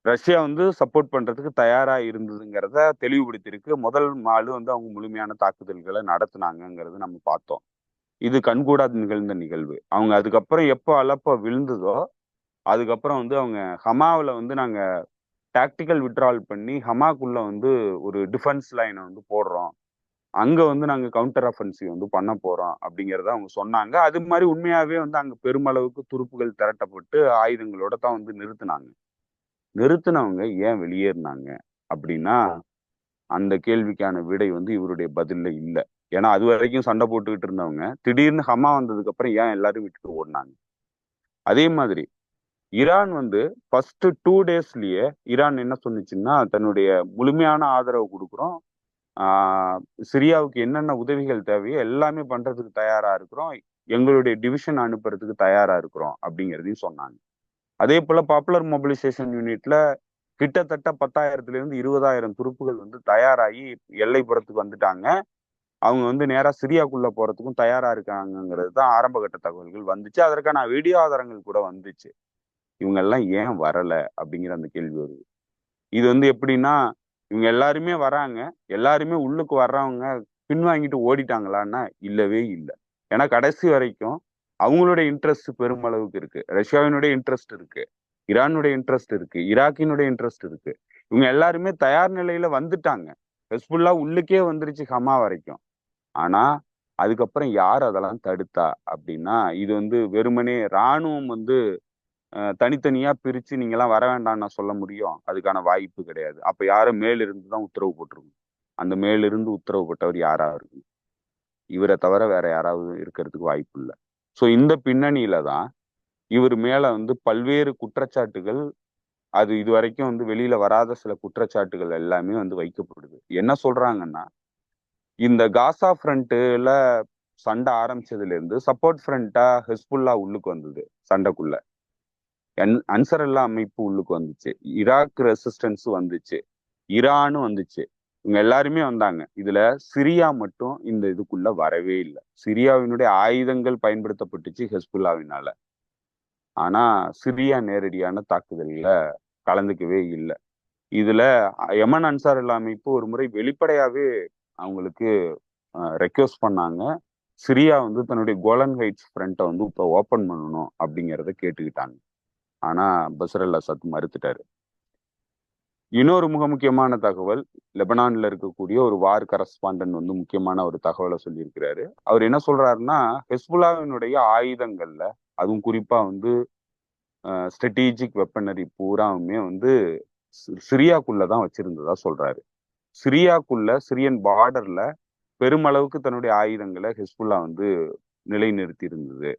ரஷ்யா வந்து சப்போர்ட் பண்றதுக்கு தயாரா இருந்ததுங்கிறத தெளிவுபடுத்தியிருக்கு. முதல் நாள் வந்து அவங்க முழுமையான தாக்குதல்களை நடத்துனாங்கங்கிறது நம்ம பார்த்தோம். இது கண்கூடா நிகழ்ந்த நிகழ்வு. அவங்க அதுக்கப்புறம் எப்போ அலப்போ விழுந்ததோ அதுக்கப்புறம் வந்து அவங்க ஹமாவில் வந்து நாங்க டாக்டிக்கல் விட்ரால் பண்ணி ஹமாக்குள்ள வந்து ஒரு டிஃபென்ஸ் லைனை வந்து போடுறோம். அங்க வந்து நாங்க கவுண்டர் அஃபென்சிவ் வந்து பண்ண போறோம் அப்படிங்கிறத அவங்க சொன்னாங்க. அது மாதிரி உண்மையாவே வந்து அங்க பெருமளவுக்கு துருப்புகள் திரட்டப்பட்டு ஆயுதங்களோட தான் வந்து நிறுத்தினாங்க. நிறுத்தினவங்க ஏன் வெளியேறினாங்க அப்படின்னா அந்த கேள்விக்கான விடை வந்து இவருடைய பதில்ல இல்ல. ஏன்னா அது வரைக்கும் சண்டை போட்டுக்கிட்டு இருந்தவங்க திடீர்னு ஹமா வந்ததுக்கு அப்புறம் ஏன் எல்லாரும் விட்டுட்டு ஓடினாங்க. அதே மாதிரி ஈரான் வந்து ஃபர்ஸ்ட் 2 டேஸ்லயே ஈரான் என்ன சொன்னுச்சுன்னா தன்னுடைய முழுமையான ஆதரவு கொடுக்குறோம். சிரியாவுக்கு என்னென்ன உதவிகள் தேவையோ எல்லாமே பண்றதுக்கு தயாரா இருக்கிறோம். எங்களுடைய டிவிஷன் அனுப்புறதுக்கு தயாரா இருக்கிறோம் அப்படிங்கிறதையும் சொன்னாங்க. அதே போல பாப்புலர் மொபிலைசேஷன் யூனிட்ல கிட்டத்தட்ட 10,000 இருந்து 20,000 துருப்புகள் வந்து தயாராகி எல்லைப்புறத்துக்கு வந்துட்டாங்க. அவங்க வந்து நேரா சிரியாக்குள்ள போறதுக்கும் தயாரா இருக்காங்கிறது தான் ஆரம்ப கட்ட தகவல்கள் வந்துச்சு. அதற்கான வீடியோ ஆதாரங்கள் கூட வந்துச்சு. இவங்க எல்லாம் ஏன் வரல அப்படிங்கிற அந்த கேள்வி வருது. இது வந்து எப்படின்னா இவங்க எல்லாருமே வராங்க, எல்லாருமே உள்ளுக்கு வர்றவங்க பின்வாங்கிட்டு ஓடிட்டாங்களான்னா இல்லவே இல்லை. ஏன்னா கடைசி வரைக்கும் அவங்களுடைய இன்ட்ரெஸ்ட் பெருமளவுக்கு இருக்கு. ரஷ்யாவினுடைய இன்ட்ரெஸ்ட் இருக்கு, ஈரானுடைய இன்ட்ரெஸ்ட் இருக்கு, ஈராக்கினுடைய இன்ட்ரெஸ்ட் இருக்கு. இவங்க எல்லாருமே தயார் நிலையில வந்துட்டாங்க. ஹெஸ்புல்லா உள்ளுக்கே வந்துருச்சு ஹமா வரைக்கும். ஆனா அதுக்கப்புறம் யார் அதெல்லாம் தடுத்தா அப்படின்னா இது வந்து வெறுமனே இராணுவம் வந்து தனித்தனியா பிரிச்சு நீங்க எல்லாம் வர வேண்டாம்னு நான் சொல்ல முடியும். அதுக்கான வாய்ப்பு கிடையாது. அப்ப யாரும் மேலிருந்து தான் உத்தரவு போட்டிருக்கும். அந்த மேலிருந்து உத்தரவு போட்டவர் யாரா இருக்கும்? இவரை தவிர வேற யாராவது இருக்கிறதுக்கு வாய்ப்பு இல்லை. ஸோ இந்த பின்னணியில தான் இவர் மேல வந்து பல்வேறு குற்றச்சாட்டுகள், அது இதுவரைக்கும் வந்து வெளியில வராத சில குற்றச்சாட்டுகள் எல்லாமே வந்து வைக்கப்படுது. என்ன சொல்றாங்கன்னா இந்த காசா ஃப்ரண்ட்ல சண்டை ஆரம்பிச்சதுல இருந்து சப்போர்ட் ஃப்ரண்டா ஹெஸ்புல்லா உள்ளுக்கு வந்தது சண்டைக்குள்ள. அன்சர் அல்லா அமைப்பு உள்ளுக்கு வந்துச்சு, ஈராக் ரெசிஸ்டன்ஸ் வந்துச்சு, ஈரானும் வந்துச்சு. இவங்க எல்லாருமே வந்தாங்க. இதுல சிரியா மட்டும் இந்த இதுக்குள்ள வரவே இல்லை. சிரியாவினுடைய ஆயுதங்கள் பயன்படுத்தப்பட்டுச்சு ஹெஸ்புல்லாவினால. ஆனா சிரியா நேரடியான தாக்குதல்ல கலந்துக்கவே இல்லை. இதுல யமன் அன்சார் அல்லா அமைப்பு ஒரு முறை வெளிப்படையாவே அவங்களுக்கு ரெக்வஸ்ட் பண்ணாங்க. சிரியா வந்து தன்னுடைய கோலன் ஹைட்ஸ் ஃப்ரண்ட்டை வந்து இப்போ ஓப்பன் பண்ணணும் அப்படிங்கிறத கேட்டுக்கிட்டாங்க. ஆனா பஷர் அல் அசாத் மறுத்துட்டாரு. இன்னொரு மிக முக்கியமான தகவல், லெபனான்ல இருக்கக்கூடிய ஒரு வார் கரஸ்பாண்டன்ட் வந்து முக்கியமான ஒரு தகவலை சொல்லியிருக்கிறாரு. அவர் என்ன சொல்றாருன்னா ஹெஸ்புல்லாவினுடைய ஆயுதங்கள்ல அதுவும் குறிப்பா வந்து ஸ்ட்ராட்டஜிக் வெப்பனரி பூராவுமே வந்து சிரியாக்குள்ளதான் வச்சிருந்ததா சொல்றாரு. சிரியாக்குள்ள சிரியன் பார்டர்ல பெருமளவுக்கு தன்னுடைய ஆயுதங்களை ஹெஸ்புல்லா வந்து நிலைநிறுத்தி இருந்தது.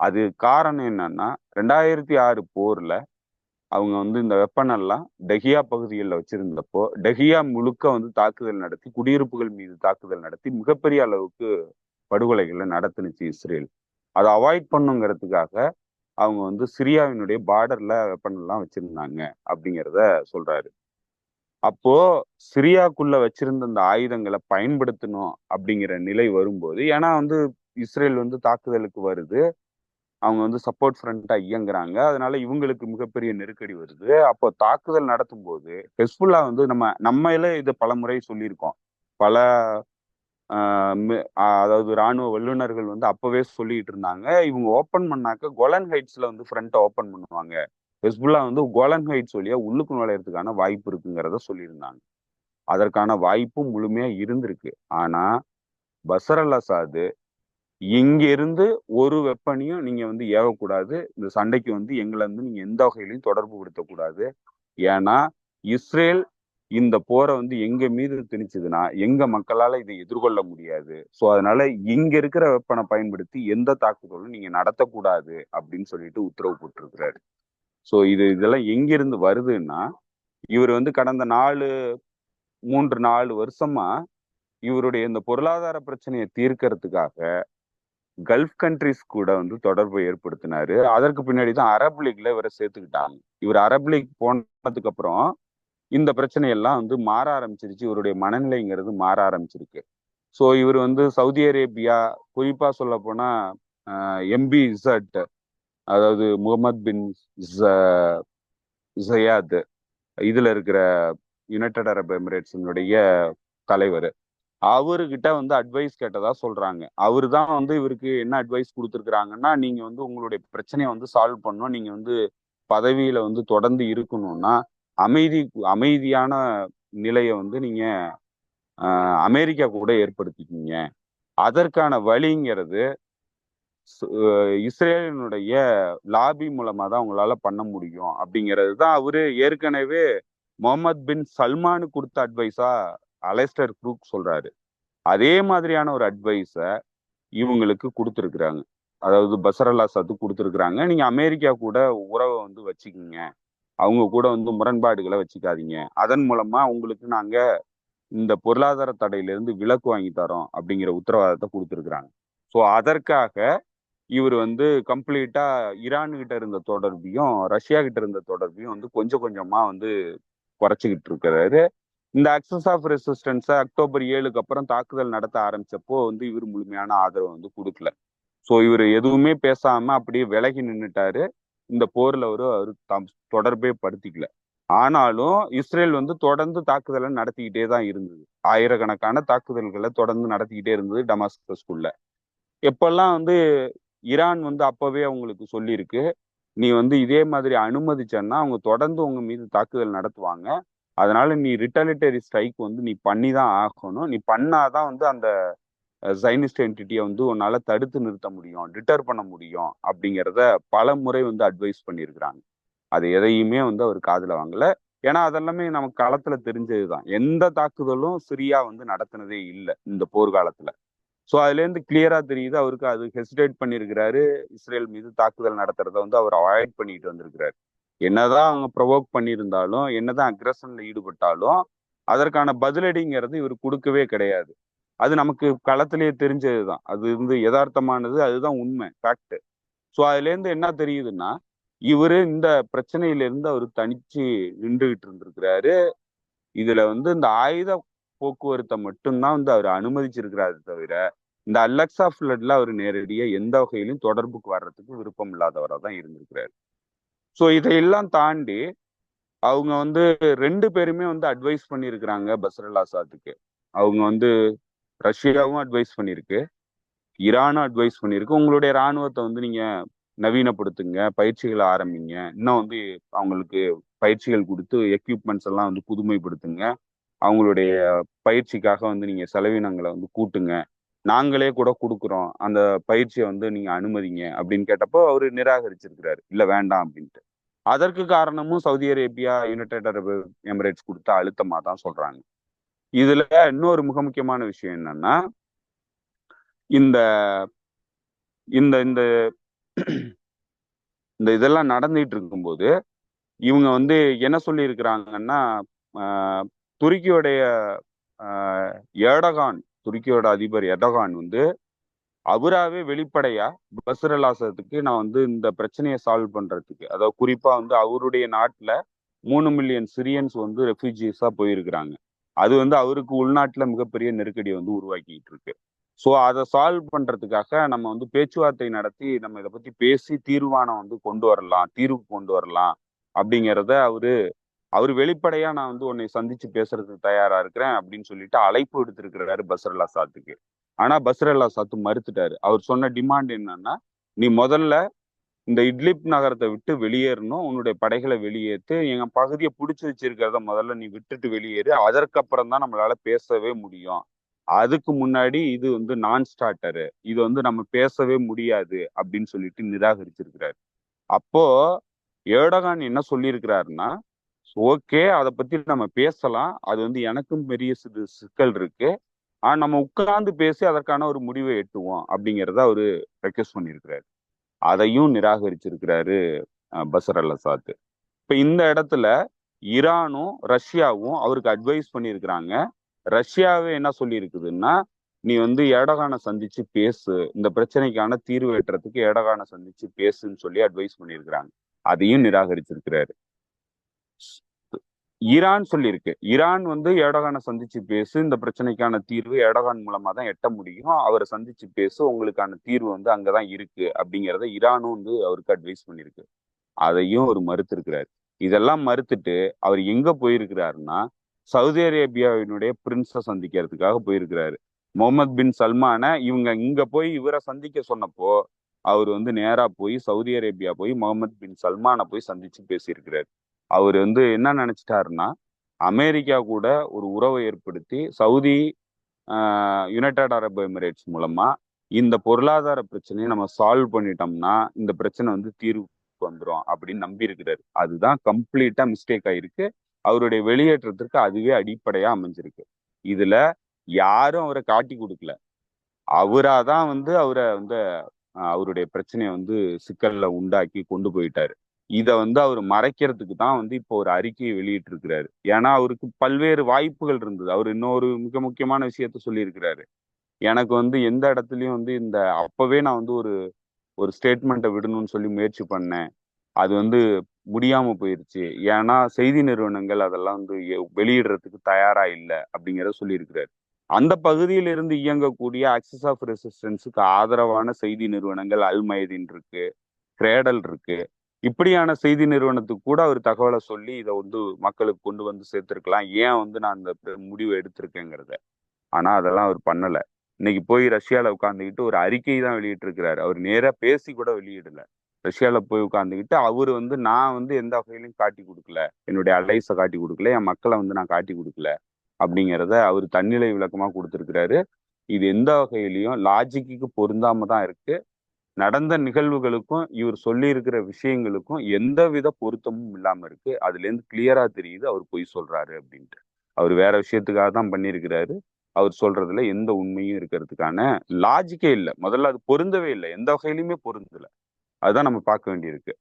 அது காரணம் என்னன்னா 2006 போர்ல அவங்க வந்து இந்த வெப்பனெல்லாம் டெஹியா பகுதிகளில் வச்சிருந்தப்போ டெஹியா முழுக்க வந்து தாக்குதல் நடத்தி குடியிருப்புகள் மீது தாக்குதல் நடத்தி மிகப்பெரிய அளவுக்கு படுகொலைகளை நடத்துனுச்சு இஸ்ரேல். அதை அவாய்ட் பண்ணுங்கிறதுக்காக அவங்க வந்து சிரியாவினுடைய பார்டர்ல வெப்பனெல்லாம் வச்சிருந்தாங்க அப்படிங்கிறத சொல்றாரு. அப்போ சிரியாக்குள்ள வச்சிருந்த அந்த ஆயுதங்களை பயன்படுத்தணும் அப்படிங்கிற நிலை வரும்போது, ஏன்னா வந்து இஸ்ரேல் வந்து தாக்குதலுக்கு வருது, அவங்க வந்து சப்போர்ட் ஃப்ரண்டா இயங்குறாங்க, அதனால இவங்களுக்கு மிகப்பெரிய நெருக்கடி வருது. அப்போ தாக்குதல் நடத்தும் போது ஹெஸ்புல்லா வந்து நம்மளே இதை பல முறை சொல்லியிருக்கோம். பல அதாவது ராணுவ வல்லுநர்கள் வந்து அப்பவே சொல்லிட்டு இருந்தாங்க, இவங்க ஓப்பன் பண்ணாக்க கோலன் ஹைட்ஸ்ல வந்து ஃப்ரண்ட்டை ஓப்பன் பண்ணுவாங்க, ஹெஸ்புல்லா வந்து கோலன் ஹைட்ஸ் வழியா உள்ளுக்கு நுழையறதுக்கான வாய்ப்பு இருக்குங்கிறத சொல்லியிருந்தாங்க. அதற்கான வாய்ப்பும் முழுமையா இருந்திருக்கு. ஆனா பஷர் அல் அசாத் இங்க இருந்து ஒரு வெப்பனையும் நீங்க வந்து ஏவக்கூடாது, இந்த சண்டைக்கு வந்து எங்களை வந்து நீங்க எந்த வகையிலையும் தொடர்பு படுத்தக்கூடாது. ஏன்னா இஸ்ரேல் இந்த போரை வந்து எங்க மீது திணிச்சதுன்னா எங்க மக்களால இதை எதிர்கொள்ள முடியாது. ஸோ அதனால இங்க இருக்கிற வெப்பனை பயன்படுத்தி எந்த தாக்குதலும் நீங்க நடத்தக்கூடாது அப்படின்னு சொல்லிட்டு உத்தரவு போட்டிருக்கிறாரு. ஸோ இதெல்லாம் எங்கிருந்து வருதுன்னா இவர் வந்து கடந்த 3-4 வருஷமா இவருடைய இந்த பொருளாதார பிரச்சனையை தீர்க்கறதுக்காக கல்ஃப் கண்ட்ரிஸ் கூட வந்து தொடர்பை ஏற்படுத்தினாரு. அதற்கு பின்னாடி தான் அரப் லீக்ல இவரை சேர்த்துக்கிட்டாங்க. இவர் அரப் லீக் போனதுக்கு அப்புறம் இந்த பிரச்சனையெல்லாம் வந்து மாற ஆரம்பிச்சிருச்சு. இவருடைய மனநிலைங்கிறது மாற ஆரம்பிச்சிருக்கு. ஸோ இவர் வந்து சவுதி அரேபியா, குறிப்பா சொல்ல போனா எம்பி இசட், அதாவது முகமது பின் ஜயாத், இதுல இருக்கிற யுனைடெட் அரப் எமிரேட்ஸினுடைய தலைவர். அவர்கிட்ட வந்து அட்வைஸ் கேட்டதா சொல்றாங்க. அவரு தான் வந்து இவருக்கு என்ன அட்வைஸ் கொடுத்துருக்காங்கன்னா, நீங்க வந்து உங்களுடைய பிரச்சனையை வந்து சால்வ் பண்ணணும், நீங்க வந்து பதவியில வந்து தொடர்ந்து இருக்கணும்னா அமைதியான நிலையை வந்து நீங்க அமெரிக்கா கூட ஏற்படுத்திக்கிங்க. அதற்கான வழிங்கிறது இஸ்ரேலினுடைய லாபி மூலமா தான் உங்களால பண்ண முடியும் அப்படிங்கிறது தான் அவரு ஏற்கனவே முகமது பின் சல்மானுக்கு கொடுத்த அட்வைஸா அலெஸ்டர் க்ரூக் சொல்றாரு. அதே மாதிரியான ஒரு அட்வைஸை இவங்களுக்கு கொடுத்துருக்குறாங்க. அதாவது பஷர் அல் ஆசாத்து கொடுத்துருக்குறாங்க. நீங்க அமெரிக்கா கூட உறவை வந்து வச்சுக்கிங்க, அவங்க கூட வந்து முரண்பாடுகளை வச்சுக்காதீங்க, அதன் மூலமா உங்களுக்கு நாங்க இந்த பொருளாதார தடையிலிருந்து விலக்கு வாங்கி தரோம் அப்படிங்கிற உத்தரவாதத்தை கொடுத்துருக்குறாங்க. ஸோ அதற்காக இவர் வந்து கம்ப்ளீட்டா ஈரான் கிட்ட இருந்த தொடர்பையும் ரஷ்யா கிட்ட இருந்த தொடர்பையும் வந்து கொஞ்சம் கொஞ்சமா வந்து குறைச்சிக்கிட்டு இருக்கிறாரு. இந்த அக்சஸ் ஆஃப் ரெசிஸ்டன்ஸை அக்டோபர் 7க்கு அப்புறம் தாக்குதல் நடத்த ஆரம்பிச்சப்போ வந்து இவர் முழுமையான ஆதரவு வந்து கொடுக்கல. ஸோ இவர் எதுவுமே பேசாம அப்படியே விலகி நின்றுட்டாரு. இந்த போர்ல அவர் தொடர்பே படுத்திக்கல. ஆனாலும் இஸ்ரேல் வந்து தொடர்ந்து தாக்குதலை நடத்திக்கிட்டே தான் இருந்தது. ஆயிரக்கணக்கான தாக்குதல்களை தொடர்ந்து நடத்திக்கிட்டே இருந்தது டமாஸ்கஸ்குள்ள. எப்பெல்லாம் வந்து ஈரான் வந்து அப்பவே அவங்களுக்கு சொல்லியிருக்கு, நீ வந்து இதே மாதிரி அனுமதிச்சன்னா அவங்க தொடர்ந்து உங்க மீது தாக்குதல் நடத்துவாங்க, அதனால நீ ரிட்டாலிட்டரி ஸ்ட்ரைக் வந்து நீ பண்ணி தான் ஆகணும், நீ பண்ணாதான் வந்து அந்த ஜைனிஸ்ட் என்டிட்டியை வந்து உன்னால தடுத்து நிறுத்த முடியும், டிட்டர் பண்ண முடியும் அப்படிங்கிறத பல முறை வந்து அட்வைஸ் பண்ணியிருக்கிறாங்க. அது எதையுமே வந்து அவர் காதுல வாங்கல. ஏன்னா அதெல்லாமே நமக்கு களத்துல தெரிஞ்சதுதான். எந்த தாக்குதலும் சிரியா வந்து நடத்தினதே இல்லை இந்த போர்க்காலத்துல. ஸோ அதுல இருந்து கிளியரா தெரியுது அவருக்கு அது ஹெசிடேட் பண்ணியிருக்கிறாரு. இஸ்ரேல் மீது தாக்குதல் நடத்துறத வந்து அவர் அவாய்ட் பண்ணிட்டு வந்திருக்கிறாரு. என்னதான் அவங்க ப்ரொவோக் பண்ணியிருந்தாலும், என்னதான் அக்ரஷன்ல ஈடுபட்டாலும் அதற்கான பதிலடிங்கிறது இவர் கொடுக்கவே கிடையாது. அது நமக்கு களத்திலேயே தெரிஞ்சதுதான். அது வந்து யதார்த்தமானது, அதுதான் உண்மை, ஃபேக்ட். ஸோ அதுல இருந்து என்ன தெரியுதுன்னா, இவரு இந்த பிரச்சனையில இருந்து அவர் தனிச்சு நின்றுகிட்டு இருந்திருக்கிறாரு. இதுல வந்து இந்த ஆயுத போக்குவரத்தை மட்டும்தான் வந்து அவர் அனுமதிச்சிருக்கிறாரு தவிர, இந்த அலெக்சா ஃபிளட்ல அவர் நேரடியா எந்த வகையிலும் தொடர்புக்கு வர்றதுக்கு விருப்பம் இல்லாதவராக தான் இருந்திருக்கிறாரு. ஸோ இதையெல்லாம் தாண்டி அவங்க வந்து 2 பேருமே வந்து அட்வைஸ் பண்ணியிருக்கிறாங்க பஷர் அல் ஆசாத்துக்கு. அவங்க வந்து ரஷ்யாவும் அட்வைஸ் பண்ணியிருக்கு, ஈரானும் அட்வைஸ் பண்ணியிருக்கு. உங்களுடைய இராணுவத்தை வந்து நீங்க நவீனப்படுத்துங்க, பயிற்சிகளை ஆரம்பிங்க, இன்னும் வந்து அவங்களுக்கு பயிற்சிகள் கொடுத்து எக்யூப்மெண்ட்ஸ் எல்லாம் வந்து புதுமைப்படுத்துங்க, அவங்களுடைய பயிற்சிக்காக வந்து நீங்க செலவினங்களை வந்து கூட்டுங்க, நாங்களே கூட கொடுக்குறோம், அந்த பயிற்சியை வந்து நீங்க அனுமதிங்க அப்படின்னு கேட்டப்போ அவரு நிராகரிச்சிருக்கிறாரு, இல்ல வேண்டாம் அப்படின்ட்டு. அதற்கு காரணமும் சவுதி அரேபியா, யுனைடெட் அரபு எமிரேட்ஸ் கொடுத்த அழுத்தமா தான் சொல்றாங்க. இதுல இன்னொரு மிக முக்கியமான விஷயம் என்னன்னா, இந்த இந்த இந்த இந்த இதெல்லாம் நடந்துட்டு இருக்கும்போது இவங்க வந்து என்ன சொல்லி இருக்கிறாங்கன்னா, துருக்கியோடைய துருக்கியோட அதிபர் எர்டகான் வந்து அவராவே வெளிப்படையா பஷர் அல் ஆசாத்துக்கு நான் வந்து இந்த பிரச்சனையை சால்வ் பண்றதுக்கு, அதாவது குறிப்பா வந்து அவருடைய நாட்டுல 3 மில்லியன் சிரியன்ஸ் வந்து ரெஃப்யூஜிஸா போயிருக்கிறாங்க. அது வந்து அவருக்கு உள்நாட்டுல மிகப்பெரிய நெருக்கடியை வந்து உருவாக்கிட்டு இருக்கு. ஸோ அதை சால்வ் பண்றதுக்காக நம்ம வந்து பேச்சுவார்த்தை நடத்தி நம்ம இதை பத்தி பேசி தீர்வு கொண்டு வரலாம் அப்படிங்கிறத அவரு வெளிப்படையா நான் வந்து உன்னை சந்திச்சு பேசுறதுக்கு தயாரா இருக்கிறேன் அப்படின்னு சொல்லிட்டு அழைப்பு விடுத்திருக்கிறாரு பஷர் அல் ஆசாத்துக்கு. ஆனா பஷர் அல் ஆசாத் மறுத்துட்டாரு. அவர் சொன்ன டிமாண்ட் என்னன்னா, நீ முதல்ல இந்த இட்லிப் நகரத்தை விட்டு வெளியேறணும், உன்னுடைய படைகளை வெளியேற்று, எங்க பகுதியை பிடிச்சி வச்சிருக்கிறத முதல்ல நீ விட்டுட்டு வெளியேறு, அதற்கப்புறம் தான் நம்மளால பேசவே முடியும், அதுக்கு முன்னாடி இது வந்து நான் ஸ்டார்டரு, இது வந்து நம்ம பேசவே முடியாது அப்படின்னு சொல்லிட்டு நிராகரிச்சிருக்கிறாரு. அப்போ ஏர்டகான் என்ன சொல்லியிருக்கிறாருன்னா, ஓகே அதை பத்தி நம்ம பேசலாம், அது வந்து எனக்கும் பெரிய சிக்கல் இருக்கு, ஆனா நம்ம உட்கார்ந்து பேசி அதற்கான ஒரு முடிவை எட்டுவோம் அப்படிங்கிறத அவரு ரெக்வெஸ்ட் பண்ணியிருக்கிறாரு. அதையும் நிராகரிச்சிருக்கிறாரு பஷர் அல் ஆசாத். இப்ப இந்த இடத்துல ஈரானும் ரஷ்யாவும் அவருக்கு அட்வைஸ் பண்ணியிருக்கிறாங்க. ரஷ்யாவே என்ன சொல்லி இருக்குதுன்னா, நீ வந்து எர்டகானை சந்திச்சு பேசு, இந்த பிரச்சனைக்கான தீர்வு எட்டுறதுக்கு எர்டகானை சந்திச்சு பேசுன்னு சொல்லி அட்வைஸ் பண்ணியிருக்கிறாங்க. அதையும் நிராகரிச்சிருக்கிறாரு. ஈரான் சொல்லியிருக்கு, ஈரான் வந்து எர்டகானை சந்திச்சு பேசு, இந்த பிரச்சனைக்கான தீர்வு எர்டகான் மூலமா தான் எட்ட முடியும், அவரை சந்திச்சு பேசு, உங்களுக்கான தீர்வு வந்து அங்கதான் இருக்கு அப்படிங்கிறத ஈரானும் வந்து அவருக்கு அட்வைஸ் பண்ணியிருக்கு. அதையும் அவர் மறுத்திருக்கிறாரு. இதெல்லாம் மறுத்துட்டு அவர் எங்க போயிருக்கிறாருன்னா சவுதி அரேபியாவினுடைய பிரின்ஸை சந்திக்கிறதுக்காக போயிருக்கிறாரு. முகமது பின் சல்மான இவங்க இங்க போய் இவரை சந்திக்க சொன்னப்போ அவர் வந்து நேரா போய் சவுதி அரேபியா போய் முகமது பின் சல்மானை போய் சந்திச்சு பேசியிருக்கிறாரு. அவர் வந்து என்ன நினைச்சிட்டாருன்னா அமெரிக்கா கூட ஒரு உறவை ஏற்படுத்தி சவுதி யுனைடெட் அரபு எமிரேட்ஸ் மூலமா இந்த பொருளாதார பிரச்சனையை நம்ம சால்வ் பண்ணிட்டோம்னா இந்த பிரச்சனை வந்து தீர்வுக்கு வந்துடும் அப்படின்னு நம்பி இருக்கிறாரு. அதுதான் கம்ப்ளீட்டா மிஸ்டேக் ஆயிருக்கு. அவருடைய வெளியேற்றத்திற்கு அதுவே அடிப்படையா அமைஞ்சிருக்கு. இதுல யாரும் அவரை காட்டி கொடுக்கல. அவராதான் வந்து அவரை வந்து அவருடைய பிரச்சனையை வந்து சிக்கல்ல உண்டாக்கி கொண்டு போயிட்டாரு. இதை வந்து அவர் மறைக்கிறதுக்கு தான் வந்து இப்போ ஒரு அறிக்கையை வெளியிட்டு இருக்கிறாரு. ஏன்னா அவருக்கு பல்வேறு வாய்ப்புகள் இருந்தது. அவர் இன்னொரு மிக முக்கியமான விஷயத்த சொல்லியிருக்கிறாரு. எனக்கு வந்து எந்த இடத்துலயும் வந்து இந்த அப்பவே நான் வந்து ஒரு ஸ்டேட்மெண்ட்டை விடணும்னு சொல்லி முயற்சி பண்ணேன். அது வந்து முடியாம போயிருச்சு. ஏன்னா செய்தி நிறுவனங்கள் அதெல்லாம் வந்து வெளியிடுறதுக்கு தயாரா இல்லை அப்படிங்கிறத சொல்லியிருக்கிறாரு. அந்த பகுதியில் இருந்து இயங்கக்கூடிய ஆக்சிஸ் ஆஃப் ரெசிஸ்டன்ஸுக்கு ஆதரவான செய்தி நிறுவனங்கள் அல் மைதீன் இருக்கு, கிரேடல் இருக்கு. இப்படியான செய்தி நிறுவனத்துக்கு கூட அவர் தகவலை சொல்லி இதை வந்து மக்களுக்கு கொண்டு வந்து சேர்த்திருக்கலாம். ஏன் வந்து நான் அந்த முடிவை எடுத்திருக்கேங்கிறத. ஆனா அதெல்லாம் அவர் பண்ணல. இன்னைக்கு போய் ரஷ்யால உட்காந்துக்கிட்டு ஒரு அறிக்கை தான் வெளியிட்டு இருக்கிறாரு. அவர் நேரா பேசி கூட வெளியிடல. ரஷ்யால போய் உட்காந்துக்கிட்டு அவர் வந்து நான் வந்து எந்த வகையிலையும் காட்டி கொடுக்கல, என்னுடைய அலைஸை காட்டி கொடுக்கல, என் மக்களை வந்து நான் காட்டி கொடுக்கல அப்படிங்கிறத அவர் தன்னிலை விளக்கமா கொடுத்துருக்கிறாரு. இது எந்த வகையிலையும் லாஜிக்கு பொருந்தாம தான் இருக்கு. நடந்த நிகழ்வுகளுக்கும் இவர் சொல்லி இருக்கிற விஷயங்களுக்கும் எந்தவித பொருத்தமும் இல்லாம இருக்கு. அதுல இருந்து கிளியரா தெரியுது அவர் பொய் சொல்றாரு அப்படின்ட்டு. அவர் வேற விஷயத்துக்காக தான் பண்ணியிருக்கிறாரு. அவர் சொல்றதுல எந்த உண்மையும் இருக்கிறதுக்கான லாஜிக்கே இல்லை. முதல்ல அது பொருந்தவே இல்லை, எந்த வகையிலுமே பொருந்தல. அதுதான் நம்ம பார்க்க வேண்டியிருக்கு.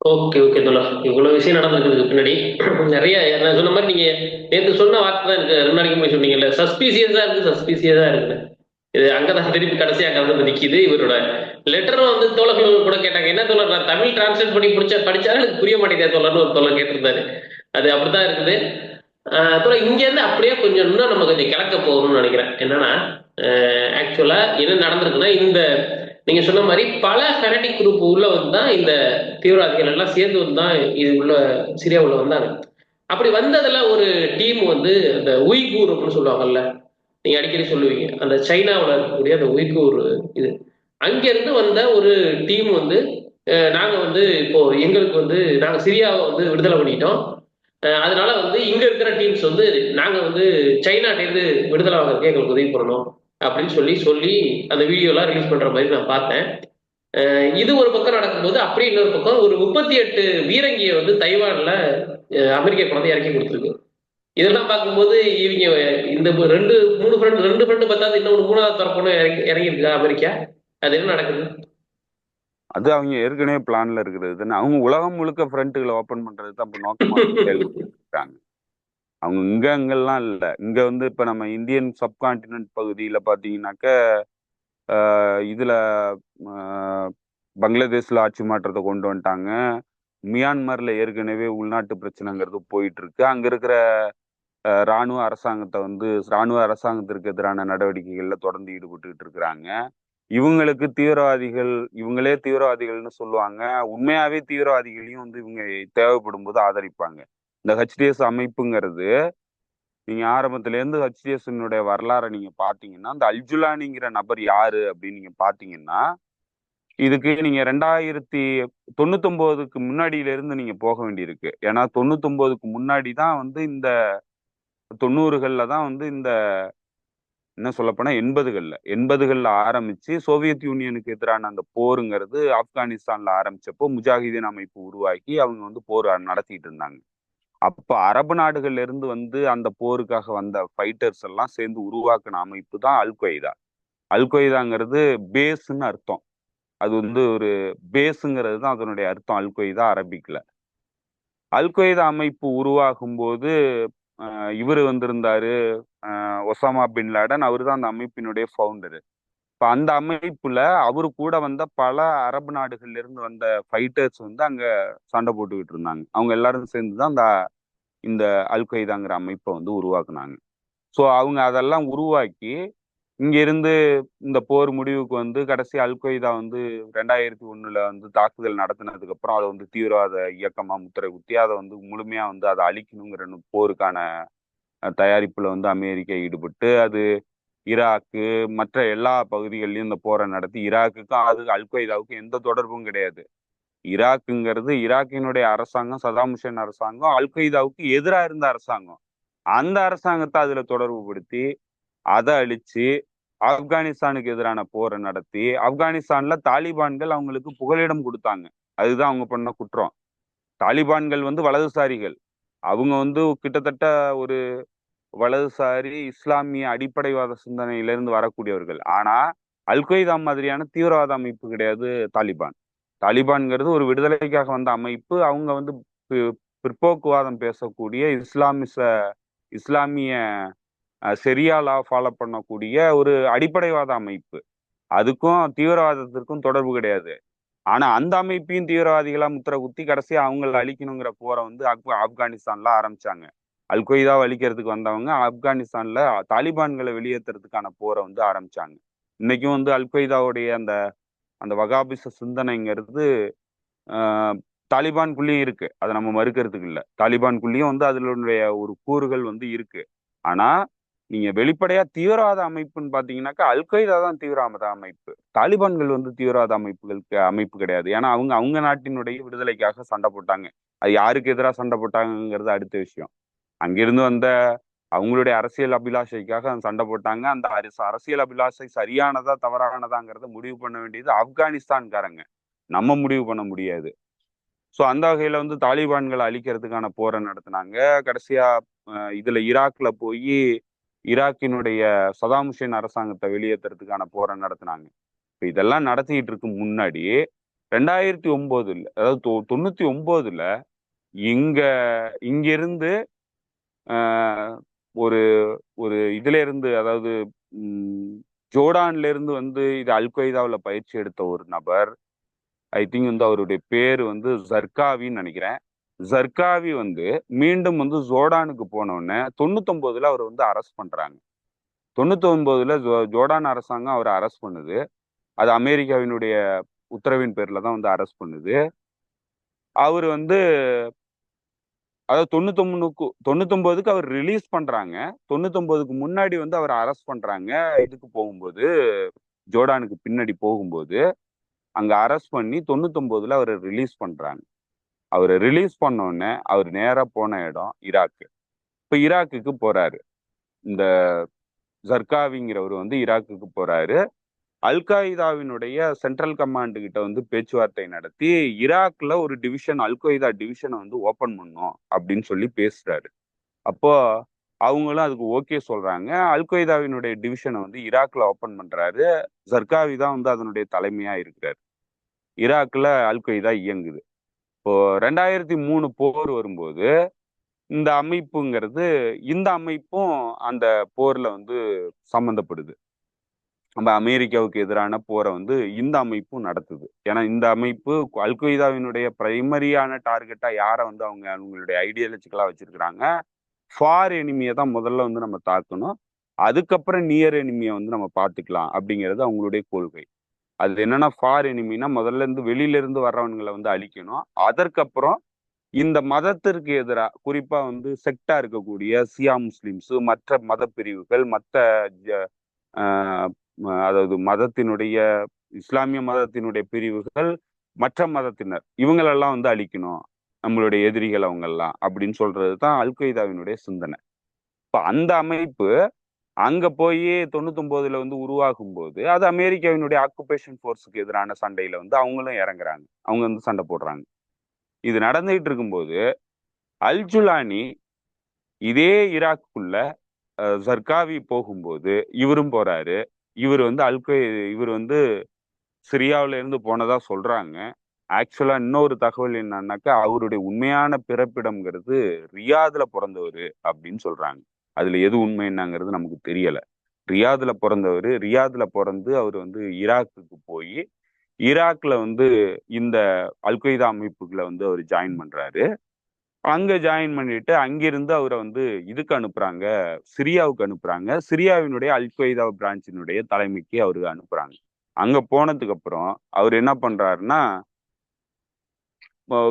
ஓகே ஓகே தோழர், இவ்வளவு விஷயம் நடந்திருக்கு பின்னாடி. நிறைய நான் சொன்ன மாதிரி நீங்க நேற்று சொன்ன வார்த்தை தான் எனக்கு 2 நாளைக்கு போய் சொன்னீங்கல்ல, சஸ்பீசியஸா இருக்கு சஸ்பீசியஸா இருக்கு. இது அங்கதான் திருப்பி கடைசி அங்க வந்து நிக்குது. இவரோட லெட்டரும் வந்து தோழர்கள் கூட கேட்டாங்க, என்ன தோழர் நான் தமிழ் டிரான்ஸ்லேட் பண்ணி படிச்சாலும் எனக்கு புரிய மாட்டேங்குது தோழர்னு ஒரு தோழர் கேட்டிருந்தாரு. அது அப்படித்தான் இருக்குது. தோழர் இங்க இருந்து அப்படியே கொஞ்சம் இன்னும் நம்ம கொஞ்சம் கிழக்க போகணும்னு நினைக்கிறேன். என்னன்னா ஆக்சுவலா என்ன நடந்திருக்குன்னா, இந்த நீங்க சொன்ன மாதிரி பல ஃபெனடிக் குரூப் உள்ள வந்து தான் இந்த தீவிரவாதிகள் எல்லாம் சேர்ந்து வந்து தான் இது உள்ள சிரியா உள்ள வந்தாங்க. அப்படி வந்ததுல ஒரு டீம் வந்து அந்த உய்கூர் அப்படின்னு சொல்லுவாங்கல்ல, நீங்க அடிக்கடி சொல்லுவீங்க, அந்த சைனாவில் இருக்கக்கூடிய அந்த உய்கூர் இது, அங்கிருந்து வந்த ஒரு டீம் வந்து நாங்க வந்து இப்போ எங்களுக்கு வந்து நாங்க சிரியாவை வந்து விடுதலை பண்ணிட்டோம், அதனால வந்து இங்க இருக்கிற டீம்ஸ் வந்து நாங்க வந்து சைனாட்டேருந்து விடுதலை வாங்குறதுக்கு எங்களுக்கு உதவி பண்ணணும் அப்படின்னு சொல்லி அந்த வீடியோலாம் ரிலீஸ் பண்ற மாதிரி நான் பார்த்தேன். இது ஒரு பக்கம் நடக்கும்போது அப்படியே இன்னொரு பக்கம் ஒரு 38 வீரங்கியை வந்து தைவான்ல அமெரிக்கா கொண்டு இறக்கி கொடுத்துருக்கு. இதெல்லாம் பார்க்கும்போது இவங்க இந்த 2 3 ஃப்ரெண்ட் 2 ஃப்ரெண்டு பார்த்தாது இன்னொரு 3வது தரப்புன்னு இறங்கி இருக்கா அமெரிக்கா. அது என்ன நடக்குது? அது அவங்க ஏற்கனவே பிளான்ல இருக்கிறது தானே. அவங்க உலகம் முழுக்க ஃப்ரண்ட்டுகளை ஓபன் பண்றது தான் இப்ப நோக்கமா செயல்பட்டு. அவங்க அங்கெல்லாம் இல்லை. இங்க வந்து இப்ப நம்ம இந்தியன் சப்கான்டினென்ட் பகுதியில பாத்தீங்கன்னாக்க இதுல பங்களாதேஷ்ல ஆட்சி மாற்றத்தை கொண்டு வந்துட்டாங்க. மியான்மர்ல ஏற்கனவே உள்நாட்டு பிரச்சனைங்கிறது போயிட்டு இருக்கு. அங்க இருக்கிற இராணுவ அரசாங்கத்திற்கு எதிரான நடவடிக்கைகள்ல தொடர்ந்து ஈடுபட்டுக்கிட்டு இருக்கிறாங்க. இவங்களுக்கு தீவிரவாதிகள், இவங்களே தீவிரவாதிகள்னு சொல்லுவாங்க. உண்மையாவே தீவிரவாதிகளையும் வந்து இவங்க தேவைப்படும் போது ஆதரிப்பாங்க. இந்த HTS அமைப்புங்கிறது நீங்க ஆரம்பத்துல இருந்து HTS-னுடைய வரலாறை நீங்க பாத்தீங்கன்னா, அந்த அல்ஜுலானிங்கிற நபர் யாரு அப்படின்னு நீங்க பாத்தீங்கன்னா, இதுக்கு நீங்க 2099க்கு முன்னாடியில இருந்து நீங்க போக வேண்டியிருக்கு. ஏன்னா 99க்கு முன்னாடி தான் வந்து இந்த 90கள்ல தான் வந்து இந்த என்ன சொல்லப்போனா 80கள்ல ஆரம்பிச்சு சோவியத் யூனியனுக்கு எதிரான அந்த போருங்கிறது ஆப்கானிஸ்தான்ல ஆரம்பிச்சப்போ முஜாஹிதீன் அமைப்பு உருவாக்கி அவங்க வந்து போர் நடத்திட்டு இருந்தாங்க. அப்ப அரபு நாடுகள்ல இருந்து வந்து அந்த போருக்காக வந்த ஃபைட்டர்ஸ் எல்லாம் சேர்ந்து உருவாக்குன அமைப்பு தான் அல்-கொய்தா. அல்-கொய்தாங்கிறது பேஸ்ன்னு அர்த்தம். அது வந்து ஒரு பேஸுங்கிறது தான் அதனுடைய அர்த்தம் அல்-கொய்தா அரபிக்ல. அல்-கொய்தா அமைப்பு உருவாகும் போது இவர் வந்திருந்தாரு, ஒசாமா பின் லாடன். அவரு தான் அந்த அமைப்பினுடைய ஃபவுண்டரு. இப்ப அந்த அமைப்புல அவரு கூட வந்த பல அரபு நாடுகள்ல இருந்து வந்த ஃபைட்டர்ஸ் வந்து அங்க சண்டை போட்டுக்கிட்டு இருந்தாங்க. அவங்க எல்லாரும் சேர்ந்துதான் இந்த அல்-கொய்தாங்கிற அமைப்பை வந்து உருவாக்குனாங்க. ஸோ அவங்க அதெல்லாம் உருவாக்கி இங்க இருந்து இந்த போர் முடிவுக்கு வந்து கடைசி அல் கொய்தா வந்து 2001 வந்து தாக்குதல் நடத்தினதுக்கு அப்புறம் அதை வந்து தீவிரவாத இயக்கமா முத்திரை குத்தி அதை வந்து முழுமையா வந்து அதை அழிக்கணுங்கிற போருக்கான தயாரிப்புல வந்து அமெரிக்கா ஈடுபட்டு அது ஈராக்கு மற்ற எல்லா பகுதிகளிலும் இந்த போரை நடத்தி ஈராக்குக்கும் அது அல் கொய்தாவுக்கும் எந்த தொடர்பும் கிடையாது. ஈராக்குங்கிறது ஈராக்கினுடைய அரசாங்கம், சதாம் ஹுசேன் அரசாங்கம் அல் கொய்தாவுக்கு எதிராக இருந்த அரசாங்கம். அந்த அரசாங்கத்தை அதுல தொடர்பு படுத்தி அதை அழிச்சு ஆப்கானிஸ்தானுக்கு எதிரான போரை நடத்தி ஆப்கானிஸ்தான்ல தாலிபான்கள் அவங்களுக்கு புகலிடம் கொடுத்தாங்க. அதுதான் அவங்க பண்ண குற்றம். தாலிபான்கள் வந்து வலதுசாரிகள். அவங்க வந்து கிட்டத்தட்ட ஒரு வலதுசாரி இஸ்லாமிய அடிப்படைவாத சிந்தனையிலிருந்து வரக்கூடியவர்கள். ஆனா அல் கொய்தா மாதிரியான தீவிரவாத அமைப்பு கிடையாது தாலிபான். தாலிபான்ங்கிறது ஒரு விடுதலைக்காக வந்த அமைப்பு. அவங்க வந்து பிற்போக்குவாதம் பேசக்கூடிய இஸ்லாமிய ஷெரியா லா ஃபாலோ பண்ணக்கூடிய ஒரு அடிப்படைவாத அமைப்பு. அதுக்கும் தீவிரவாதத்திற்கும் தொடர்பு கிடையாது. ஆனா அந்த அமைப்பையும் தீவிரவாதிகளா முத்திர குத்தி கடைசியா அவங்களை அழிக்கணுங்கிற போரை வந்து ஆப்கானிஸ்தான்ல ஆரம்பிச்சாங்க. அல் கொய்தாவை அழிக்கிறதுக்கு வந்தவங்க ஆப்கானிஸ்தான்ல தாலிபான்களை வெளியேற்றுறதுக்கான போரை வந்து ஆரம்பிச்சாங்க. இன்னைக்கும் வந்து அல் கொய்தாவுடைய அந்த அந்த வகாபிச சிந்தனைங்கிறது தாலிபான்குள்ளேயும் இருக்கு. அதை நம்ம மறுக்கிறதுக்கு இல்லை. தாலிபான்குள்ளேயும் வந்து அதனுடைய ஒரு கூறுகள் வந்து இருக்கு. ஆனா நீங்க வெளிப்படையா தீவிரவாத அமைப்புன்னு பாத்தீங்கன்னாக்கா அல் கொய்தா தான் தீவிரவாத அமைப்பு. தாலிபான்கள் வந்து தீவிரவாத அமைப்பு கிடையாது. ஏன்னா அவங்க நாட்டினுடைய விடுதலைக்காக சண்டை போட்டாங்க. அது யாருக்கு எதிராக சண்டை போட்டாங்கிறது அடுத்த விஷயம். அங்கிருந்து வந்த அவங்களுடைய அரசியல் அபிலாஷைக்காக சண்டை போட்டாங்க. அந்த அரசியல் அபிலாஷை சரியானதா தவறானதாங்கிறத முடிவு பண்ண வேண்டியது ஆப்கானிஸ்தான்காரங்க. நம்ம முடிவு பண்ண முடியாது. ஸோ அந்த வகையில வந்து தாலிபான்களை அழிக்கிறதுக்கான போரை நடத்தினாங்க. கடைசியா இதுல ஈராக்ல போய் ஈராக்கினுடைய சதாம் ஹுசேன் அரசாங்கத்தை வெளியேற்றுறதுக்கான போரை நடத்தினாங்க. இப்போ இதெல்லாம் நடத்திட்டு இருக்கு முன்னாடி 2009 அதாவது 99 இங்கிருந்து ஒரு ஒரு இதுல இருந்து அதாவது ஜோர்டான்ல இருந்து வந்து இது அல் கொய்தாவில் பயிற்சி எடுத்த ஒரு நபர், ஐ திங்க் வந்து அவருடைய பேர் வந்து ஜர்காவின்னு நினைக்கிறேன். ஜர்காவி வந்து மீண்டும் வந்து ஜோர்டானுக்கு போனோடனே 99 அவர் வந்து அரெஸ்ட் பண்றாங்க. 99 ஜோர்டான் அரசாங்கம் அவரை அரெஸ்ட் பண்ணுது. அது அமெரிக்காவினுடைய உத்தரவின் பேர்ல தான் வந்து அரெஸ்ட் பண்ணுது. அவர் வந்து அதாவது 99க்கு அவர் ரிலீஸ் பண்றாங்க. 99க்கு முன்னாடி வந்து அவர் அரெஸ்ட் பண்றாங்க. இதுக்கு போகும்போது ஜோர்டானுக்கு பின்னாடி போகும்போது அங்க அரெஸ்ட் பண்ணி 99 அவரை ரிலீஸ் பண்றாங்க. அவரை ரிலீஸ் பண்ணோடனே அவர் நேரா போன இடம் ஈராக்கு. இப்ப ஈராக்குக்கு போறாரு. இந்த ஜர்காவிங்கிறவர் வந்து ஈராக்குக்கு போறாரு. அல் கொய்தாவினுடைய சென்ட்ரல் கமாண்டு கிட்ட வந்து பேச்சுவார்த்தை நடத்தி ஈராக்ல ஒரு டிவிஷன் அல் கொய்தா டிவிஷனை வந்து ஓபன் பண்ணும் அப்படின்னு சொல்லி பேசுறாரு. அப்போ அவங்களும் அதுக்கு ஓகே சொல்றாங்க. அல் கொய்தாவினுடைய டிவிஷனை வந்து ஈராக்ல ஓபன் பண்றாரு. ஜர்காவி தான் வந்து அதனுடைய தலைமையா இருக்கிறாரு. ஈராக்ல அல் கொய்தா இயங்குது. இப்போ 2003 போர் வரும்போது இந்த அமைப்பும் அந்த போர்ல வந்து சம்மந்தப்படுது. நம்ம அமெரிக்காவுக்கு எதிரான போரை வந்து இந்த அமைப்பும் நடத்துது. ஏன்னா இந்த அமைப்பு அல் கொய்தாவினுடைய பிரைமரியான டார்கெட்டா யாரை வந்து அவங்களுடைய ஐடியாலஜிக்கலா வச்சிருக்கிறாங்க, ஃபார் எனிமியை தான் முதல்ல வந்து நம்ம தாக்கணும், அதுக்கப்புறம் நியர் எனிமியை வந்து நம்ம பார்த்துக்கலாம் அப்படிங்கிறது அவங்களுடைய கொள்கை. அது என்னன்னா ஃபார் எனிமினா முதல்ல இருந்து வெளியில இருந்து வர்றவங்களை வந்து அழிக்கணும். அதற்கப்புறம் இந்த மதத்திற்கு எதிராக குறிப்பா வந்து செக்டா இருக்கக்கூடிய சியா முஸ்லிம்ஸ், மற்ற மத பிரிவுகள், மற்ற அதாவது இஸ்லாமிய மதத்தினுடைய பிரிவுகள், மற்ற மதத்தினர் இவங்களெல்லாம் வந்து அழிக்கணும், நம்மளுடைய எதிரிகள் அவங்கெல்லாம் அப்படின்னு சொல்றது தான் அல் கொய்தாவினுடைய சிந்தனை. இப்ப அந்த அமைப்பு அங்க போய் 99 வந்து உருவாகும் போது அது அமெரிக்காவினுடைய ஆக்குபேஷன் போர்ஸுக்கு எதிரான சண்டையில வந்து அவங்களும் இறங்குறாங்க. அவங்க வந்து சண்டை போடுறாங்க. இது நடந்துகிட்டு இருக்கும்போது அல் ஜுலானி இதே ஈராக்குள்ள ஜர்காவி போகும்போது இவரும் போறாரு. இவர் வந்து சிரியாவில இருந்து போனதா சொல்றாங்க. ஆக்சுவலா இன்னொரு தகவல் என்னன்னாக்கா அவருடைய உண்மையான பிறப்பிடம்ங்கிறது ரியாதுல பிறந்தவர் அப்படின்னு சொல்றாங்க. அதுல எது உண்மை என்னங்கிறது நமக்கு தெரியல. ரியாதுல பிறந்து அவர் வந்து ஈராக்குக்கு போய் ஈராக்ல வந்து இந்த அல் கொய்தா அமைப்புகளை வந்து அவர் ஜாயின் பண்றாரு. அங்க ஜாயின் பண்ணிட்டு அங்கிருந்து அவரை வந்து இதுக்கு அனுப்புறாங்க, சிரியாவுக்கு அனுப்புறாங்க. சிரியாவினுடைய அல் கொய்தா பிரான்ச்சினுடைய தலைமைக்கு அவரு அனுப்புறாங்க. அங்க போனதுக்கு அப்புறம் அவர் என்ன பண்றாருன்னா,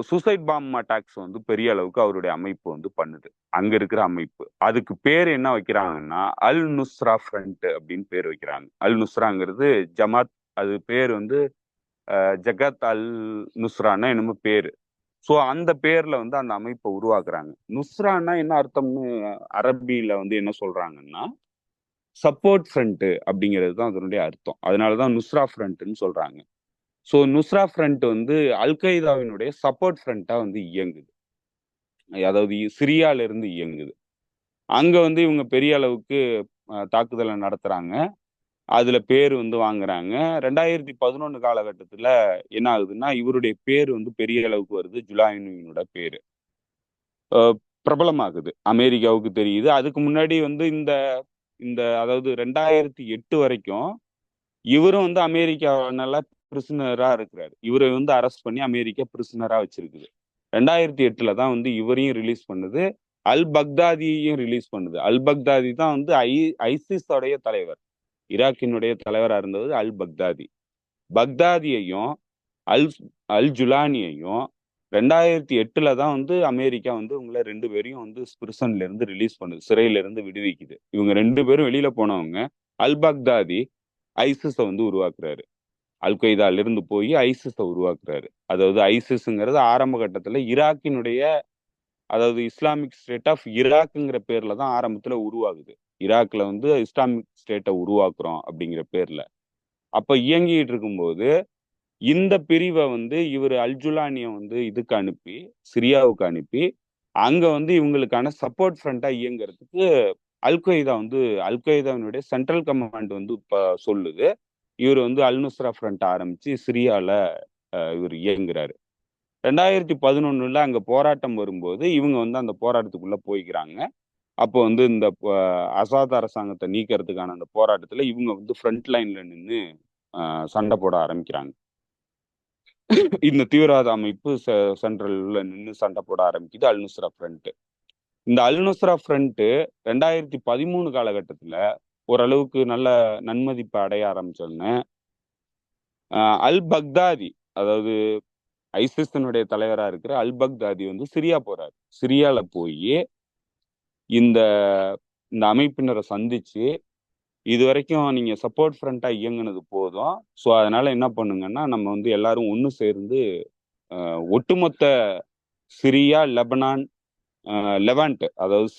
சூசைட் பாம் அட்டாக்ஸ் வந்து பெரிய அளவுக்கு அவருடைய அமைப்பு வந்து பண்ணுது. அங்க இருக்கிற அமைப்பு. அதுக்கு பேர் என்ன வைக்கிறாங்கன்னா, அல் நுஸ்ரா ஃப்ரண்ட் அப்படின்னு பேர் வைக்கிறாங்க. அல் நுஸ்ராங்கிறது ஜமாத், அது பேர் வந்து ஜகத் அல் நுஸ்ரான்னா என்னமோ பேரு. ஸோ அந்த பேர்ல வந்து அந்த அமைப்பை உருவாக்குறாங்க. நுஸ்ரான்னா என்ன அர்த்தம்னு அரபியில வந்து என்ன சொல்றாங்கன்னா, சப்போர்ட் ஃப்ரண்ட் அப்படிங்கிறது தான் அதனுடைய அர்த்தம். அதனாலதான் நுஸ்ரா ஃப்ரண்ட்னு சொல்றாங்க. ஸோ நுஸ்ரா ஃப்ரண்ட் வந்து அல் கொய்தாவினுடைய சப்போர்ட் ஃப்ரண்டா வந்து இயங்குது. அதாவது சிரியால இருந்து இயங்குது. அங்க வந்து இவங்க பெரிய அளவுக்கு தாக்குதலை நடத்துறாங்க. அதுல பேர் வந்து வாங்குறாங்க. 2011 காலகட்டத்துல என்ன ஆகுதுன்னா, இவருடைய பேர் வந்து பெரிய அளவுக்கு வருது. ஜுலானியோட பேரு பிரபலமாகுது. அமெரிக்காவுக்கு தெரியுது. அதுக்கு முன்னாடி வந்து இந்த இந்த அதாவது 2008 வரைக்கும் இவரும் வந்து அமெரிக்கானால பிரிசனரா இருக்கிறாரு. இவரை வந்து அரெஸ்ட் பண்ணி அமெரிக்கா பிரிசனரா வச்சிருக்குது. 2008 தான் வந்து இவரையும் ரிலீஸ் பண்ணுது. அல் பக்தாதியையும் ரிலீஸ் பண்ணுது. அல் பக்தாதி தான் வந்து ஐசிஸோடைய தலைவர். ஈராக்கினுடைய தலைவரா இருந்தது அல் பக்தாதி. பக்தாதியையும் அல் அல் ஜுலானியையும் 2008 தான் வந்து அமெரிக்கா வந்து உங்களை 2 பேரையும் வந்து பிரிசன்ல இருந்து ரிலீஸ் பண்ணுது, சிறையில இருந்து விடுவிக்குது. இவங்க 2 பேரும் வெளியில போனவங்க. அல் பக்தாதி ஐசிஸை வந்து உருவாக்குறாரு. அல் கொய்தால இருந்து போய் ஐசிஸை உருவாக்குறாரு. அதாவது ஐசிஸ்ங்கிறது ஆரம்ப கட்டத்துல ஈராக்கினுடைய, அதாவது இஸ்லாமிக் ஸ்டேட் ஆஃப் ஈராக்குங்கிற பேர்ல தான் ஆரம்பத்துல உருவாகுது. ஈராக்ல வந்து இஸ்லாமிக் ஸ்டேட்டை உருவாக்குறோம் அப்படிங்கிற பேர்ல. அப்ப இயங்கிட்டு இருக்கும்போது இந்த பிரிவை வந்து இவர் அல்ஜுலானிய வந்து இதுக்கு அனுப்பி, சிரியாவுக்கு அனுப்பி, அங்க வந்து இவங்களுக்கான சப்போர்ட் ஃப்ரண்டா இயங்குறதுக்கு அல் கொய்தா வந்து அல் கொய்தாவினுடைய சென்ட்ரல் கமாண்ட் வந்து இப்ப சொல்லுது. இவர் வந்து அல் நுஸ்ரா ஃப்ரண்ட் ஆரம்பிச்சு சிரியால இவர் இயங்குறாரு. 2011 அங்க போராட்டம் வரும்போது இவங்க வந்து அந்த போராட்டத்துக்குள்ள போய்க்கிறாங்க. அப்போ வந்து இந்த அசாத் அரசாங்கத்தை நீக்கிறதுக்கான அந்த போராட்டத்துல இவங்க வந்து ஃப்ரண்ட் லைன்ல நின்று சண்டை போட ஆரம்பிக்கிறாங்க. இந்த தீவிரவாத அமைப்பு சென்ட்ரல்ல நின்று சண்டை போட ஆரம்பிக்குது அல் நுஸ்ரா ஃப்ரண்ட். இந்த அல் நுஸ்ரா ஃப்ரண்ட் 2013 காலகட்டத்துல ஓரளவுக்கு நல்ல நன்மதிப்பை அடைய ஆரம்பிச்சோன்னு அல் பக்தாதி, அதாவது ஐசிஸினுடைய தலைவரா இருக்கிற அல் பக்தாதி வந்து சிரியா போறாரு. சிரியால போய் இந்த இந்த அமைப்பினரை சந்திச்சு, இது வரைக்கும் நீங்க சப்போர்ட் ஃப்ரண்டா இயங்குனது போதும். ஸோ அதனால என்ன பண்ணுங்கன்னா, நம்ம வந்து எல்லாரும் ஒன்று சேர்ந்து ஒட்டுமொத்த சிரியா, லெபனான், லெவாண்ட், அதாவது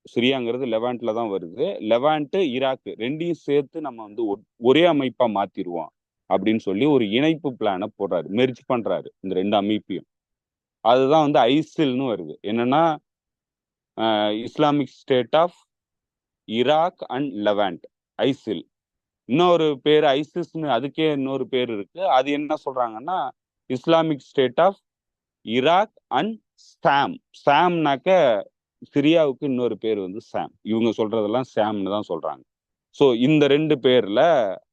சிரியாங்கிறது லெவாண்ட்ல தான் வருது. லெவாண்ட், ஈராக் ரெண்டையும் சேர்த்து நம்ம வந்து ஒரே அமைப்பா மாத்திருவோம் அப்படின்னு சொல்லி ஒரு இணைப்பு பிளானை போடுறாரு, மெர்ஜ் பண்றாரு இந்த 2 அமைப்பையும். அதுதான் வந்து ஐசில்னு வருது. என்னன்னா, Islamic State of Iraq and Levant, ISIL. இன்னொரு பேர் ஐசிஸ்னு, அதுக்கே இன்னொரு பேர் இருக்கு. அது என்ன சொல்றாங்கன்னா, Islamic State of Iraq and Sham. சாம்னாக்க சிரியாவுக்கு இன்னொரு பேர் வந்து சாம். இவங்க சொல்றதெல்லாம் சாம்னு தான் சொல்றாங்க. ஸோ இந்த 2 பேர்ல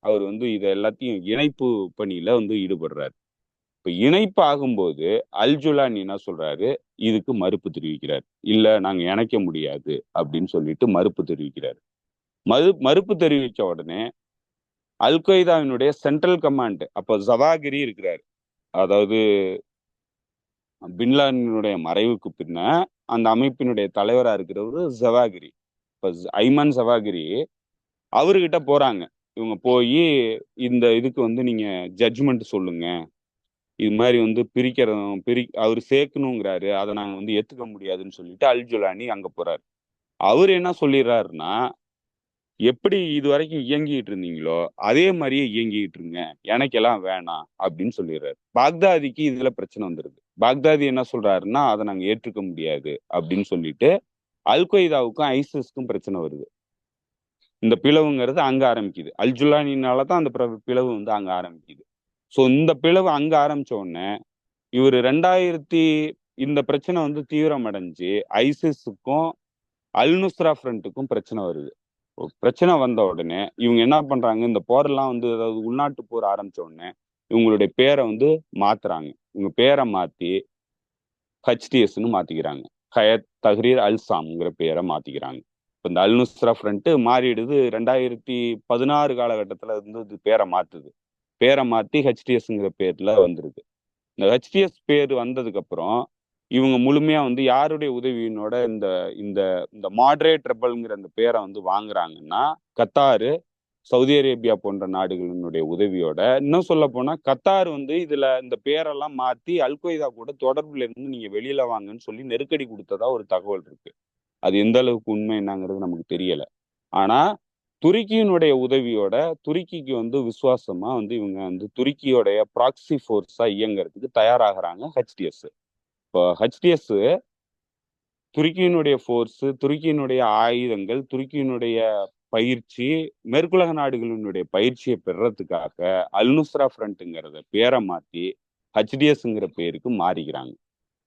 அவர் வந்து இதை எல்லாத்தையும் இணைப்பு பணியில வந்து ஈடுபடுறாரு. இப்ப இணைப்பு ஆகும்போது அல்ஜுலானி என்ன சொல்றாரு, இதுக்கு மறுப்பு தெரிவிக்கிறார். இல்ல, நாங்க இணைக்க முடியாது அப்படின்னு சொல்லிட்டு மறுப்பு தெரிவிக்கிறாரு. மறுப்பு தெரிவிச்ச உடனே அல் கொய்தாவினுடைய சென்ட்ரல் கமாண்ட், அப்போ ஜவாகிரி இருக்கிறாரு, அதாவது பின்லாடனுடைய மறைவுக்கு பின்ன அந்த அமைப்பினுடைய தலைவரா இருக்கிறவரு ஜவாகிரி. இப்ப ஐமன் ஜவாகிரி அவர்கிட்ட போறாங்க. இவங்க போய் இந்த இதுக்கு வந்து நீங்க ஜட்ஜ்மெண்ட் சொல்லுங்க, இது மாதிரி வந்து அவர் சேர்க்கணுங்கிறாரு, அதை நாங்க வந்து ஏத்துக்க முடியாதுன்னு சொல்லிட்டு அல்ஜுலானி அங்க போறாரு. அவர் என்ன சொல்லிடுறாருன்னா, எப்படி இது வரைக்கும் இயங்கிட்டு இருந்தீங்களோ அதே மாதிரியே இயங்கிட்டு இருங்க, எனக்கெல்லாம் வேணாம் அப்படின்னு சொல்லிடுறாரு. பாக்தாதிக்கு இதுல பிரச்சனை வந்துருது. பாக்தாதி என்ன சொல்றாருன்னா, அதை நாங்க ஏற்றுக்க முடியாது அப்படின்னு சொல்லிட்டு அல் கொய்தாவுக்கும் ஐசிஸ்க்கும் பிரச்சனை வருது. இந்த பிளவுங்கிறது அங்க ஆரம்பிக்குது. அல்ஜுலானினாலதான் அந்த பிளவு வந்து அங்க ஆரம்பிக்குது. ஸோ இந்த பிளவு அங்க ஆரம்பிச்ச உடனே இவர் இந்த பிரச்சனை வந்து தீவிரம் அடைஞ்சு ஐசிஸுக்கும் அல் நுஸ்ரா ஃப்ரண்ட்டுக்கும் பிரச்சனை வருது. பிரச்சனை வந்த உடனே இவங்க என்ன பண்றாங்க, இந்த போரெல்லாம் வந்து, அதாவது உள்நாட்டு போர் ஆரம்பிச்ச உடனே இவங்களுடைய பேரை வந்து மாத்துறாங்க. இவங்க பேரை மாத்தி ஹெச்டிஎஸ்ன்னு மாத்திக்கிறாங்க. ஹயத் தஹ்ரீர் அல் ஷாம்ங்கிற பேரை மாத்திக்கிறாங்க. இப்போ இந்த அல் நுஸ்ரா ஃப்ரண்ட் மாறிடுது. 2016 காலகட்டத்துல இருந்து இது பேரை மாத்துது. பேரை மாத்தி ஹெச்டிஎஸ்ங்கிற பேர்ல வந்துருது. இந்த ஹெச்டிஎஸ் பேர் வந்ததுக்கு அப்புறம் இவங்க முழுமையா வந்து யாருடைய உதவியினோட இந்த இந்த இந்த மாடரேட் ரெபல்ங்கிற அந்த பேரை வந்து வாங்குறாங்கன்னா, கத்தாரு, சவுதி அரேபியா போன்ற நாடுகளினுடைய உதவியோட. இன்னும் சொல்ல போனா கத்தார் வந்து இதுல இந்த பேரெல்லாம் மாத்தி அல்கொய்தா கூட தொடர்புல இருந்து நீங்க வெளியில வாங்கன்னு சொல்லி நெருக்கடி கொடுத்ததா ஒரு தகவல் இருக்கு. அது எந்த அளவுக்கு உண்மை என்னங்கிறது நமக்கு தெரியல. ஆனா துருக்கியினுடைய உதவியோட துருக்கிக்கு வந்து விசுவாசமா வந்து இவங்க வந்து துருக்கியோடைய ப்ராக்சி ஃபோர்ஸா இயங்குறதுக்கு தயாராகிறாங்க ஹெச்டிஎஸ். இப்போ ஹெச்டிஎஸ் துருக்கியினுடைய ஃபோர்ஸ், துருக்கியினுடைய ஆயுதங்கள், துருக்கியினுடைய பயிற்சி, மேற்குலக நாடுகளினுடைய பயிற்சியை பெறறதுக்காக அல் நுஸ்ரா ஃப்ரண்ட்ங்கிறத பேரை மாத்தி ஹெச்டிஎஸ்ங்கிற பேருக்கு மாறிக்கிறாங்க.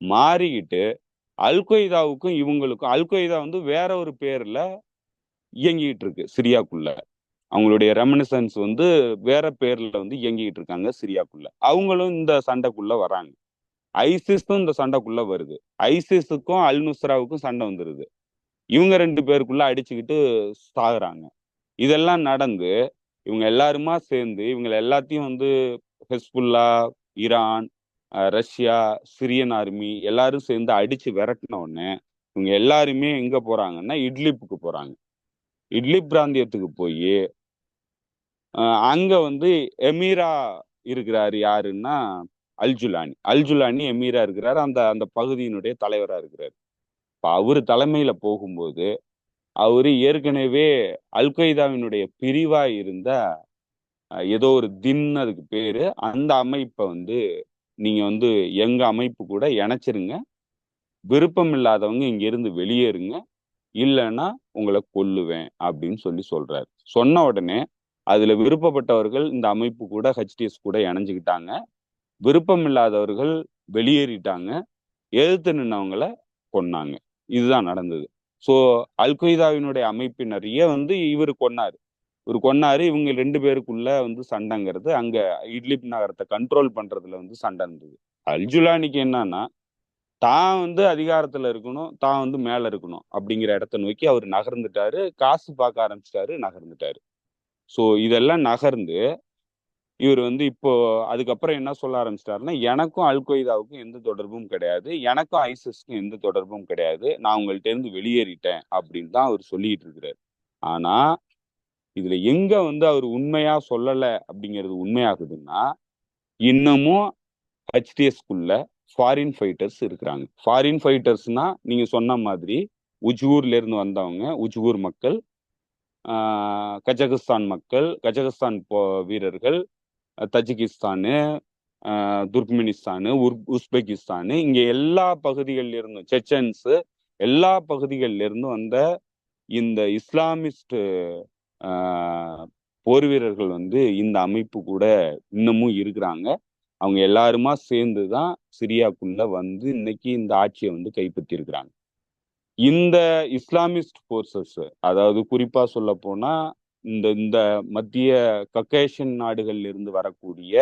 மாறிக்கிட்டு அல்கொய்தாவுக்கும் இவங்களுக்கும் அல்கொய்தா வந்து வேற ஒரு பேர்ல இயங்கிட்டு இருக்கு சிரியாக்குள்ள. அவங்களுடைய ரெமினிசன்ஸ் வந்து வேற பேர்ல வந்து இயங்கிட்டு இருக்காங்க சிரியாக்குள்ள. அவங்களும் இந்த சண்டைக்குள்ள வராங்க. ஐசிஸும் இந்த சண்டைக்குள்ள வருது. ஐசிஸுக்கும் அல் நுஸ்ராவுக்கும் சண்டை வந்துருது. இவங்க 2 பேருக்குள்ள அடிச்சுக்கிட்டு சாகுறாங்க. இதெல்லாம் நடந்து இவங்க எல்லாருமா சேர்ந்து இவங்க எல்லாத்தையும் வந்து Hezbollah, Iran, Russia, Syrian army எல்லாரும் சேர்ந்து அடிச்சு விரட்டின உடனே இவங்க எல்லாருமே எங்க போறாங்கன்னா இட்லிப்புக்கு போறாங்க. இட்லிப் பிராந்தியத்துக்கு போய் அங்க வந்து எமீரா இருக்கிறாரு. யாருன்னா அல்ஜுலானி. அல்ஜுலானி எமீரா இருக்கிறாரு. அந்த அந்த பகுதியினுடைய தலைவரா இருக்கிறாரு. இப்ப அவரு தலைமையில போகும்போது அவரு ஏற்கனவே அல்கொய்தாவினுடைய பிரிவா இருந்த ஏதோ ஒரு தின் அதுக்கு பேரு, அந்த அமைப்பை வந்து நீங்க வந்து எங்க அமைப்பு கூட இணைச்சிருங்க, விருப்பம் இல்லாதவங்க இங்க இருந்து வெளியேறுங்க, இல்லைன்னா உங்களை கொல்லுவேன் அப்படின்னு சொல்றாரு. சொன்ன உடனே அதுல விருப்பப்பட்டவர்கள் இந்த அமைப்பு கூட ஹெச்டிஎஸ் கூட இணைஞ்சுக்கிட்டாங்க. விருப்பம் இல்லாதவர்கள் வெளியேறிட்டாங்க. எதிர்த்து நின்னவங்களை கொன்னாங்க. இதுதான் நடந்தது. ஸோ அல்கொய்தாவினுடைய அமைப்பினரையே வந்து இவர் கொன்னாரு. இவங்க 2 பேருக்குள்ள வந்து சண்டைங்கிறது அங்க இட்லிப் நகரத்தை கண்ட்ரோல் பண்றதுல வந்து சண்டை இருந்தது. அல்ஜுலானிக்கு என்னன்னா தான் வந்து அதிகாரத்துல இருக்கணும், தான் வந்து மேல இருக்கணும் அப்படிங்கிற இடத்த நோக்கி அவர் நகர்ந்துட்டாரு. காசு பார்க்க ஆரம்பிச்சிட்டாரு, நகர்ந்துட்டாரு. ஸோ இதெல்லாம் நகர்ந்து இவர் வந்து இப்போ அதுக்கப்புறம் என்ன சொல்ல ஆரம்பிச்சிட்டாருன்னா, எனக்கும் அல்கொய்தாவுக்கும் எந்த தொடர்பும் கிடையாது, எனக்கும் ஐசிஸ்க்கும் எந்த தொடர்பும் கிடையாது, நான் உங்கள்ட்ட இருந்து வெளியேறிட்டேன் அப்படின்னு தான் அவர் சொல்லிட்டு இருக்கிறாரு. ஆனா இதுல எங்க வந்து அவர் உண்மையா சொல்லல அப்படிங்கிறது உண்மையாகுதுன்னா, இன்னமும் ஹெச்டிஎஸ்குள்ள ஃபாரின் ஃபைட்டர்ஸ் இருக்கிறாங்க. ஃபாரின் ஃபைட்டர்ஸ்னா நீங்க சொன்ன மாதிரி உஜ்கூர்ல இருந்து வந்தவங்க, உஜ்கூர் மக்கள், கஜகஸ்தான் மக்கள், கஜகஸ்தான் வீரர்கள், தஜிகிஸ்தானு, துர்க்மெனிஸ்தானு, உஸ்பெகிஸ்தானு, இங்க எல்லா பகுதிகளில் இருந்தும், செச்சன்ஸ், எல்லா பகுதிகளில் இருந்து வந்த இந்த இஸ்லாமிஸ்ட் போர் வீரர்கள் வந்து இந்த அமைப்பு கூட இன்னமும் இருக்கிறாங்க. அவங்க எல்லாருமா சேர்ந்துதான் சிரியாக்குள்ள வந்து இன்னைக்கு இந்த ஆட்சியை வந்து கைப்பற்றி இருக்கிறாங்க. இந்த இஸ்லாமிஸ்ட் போர்சஸ், அதாவது குறிப்பா சொல்ல போனா இந்த இந்த மத்திய கக்கேஷன் நாடுகள்ல இருந்து வரக்கூடிய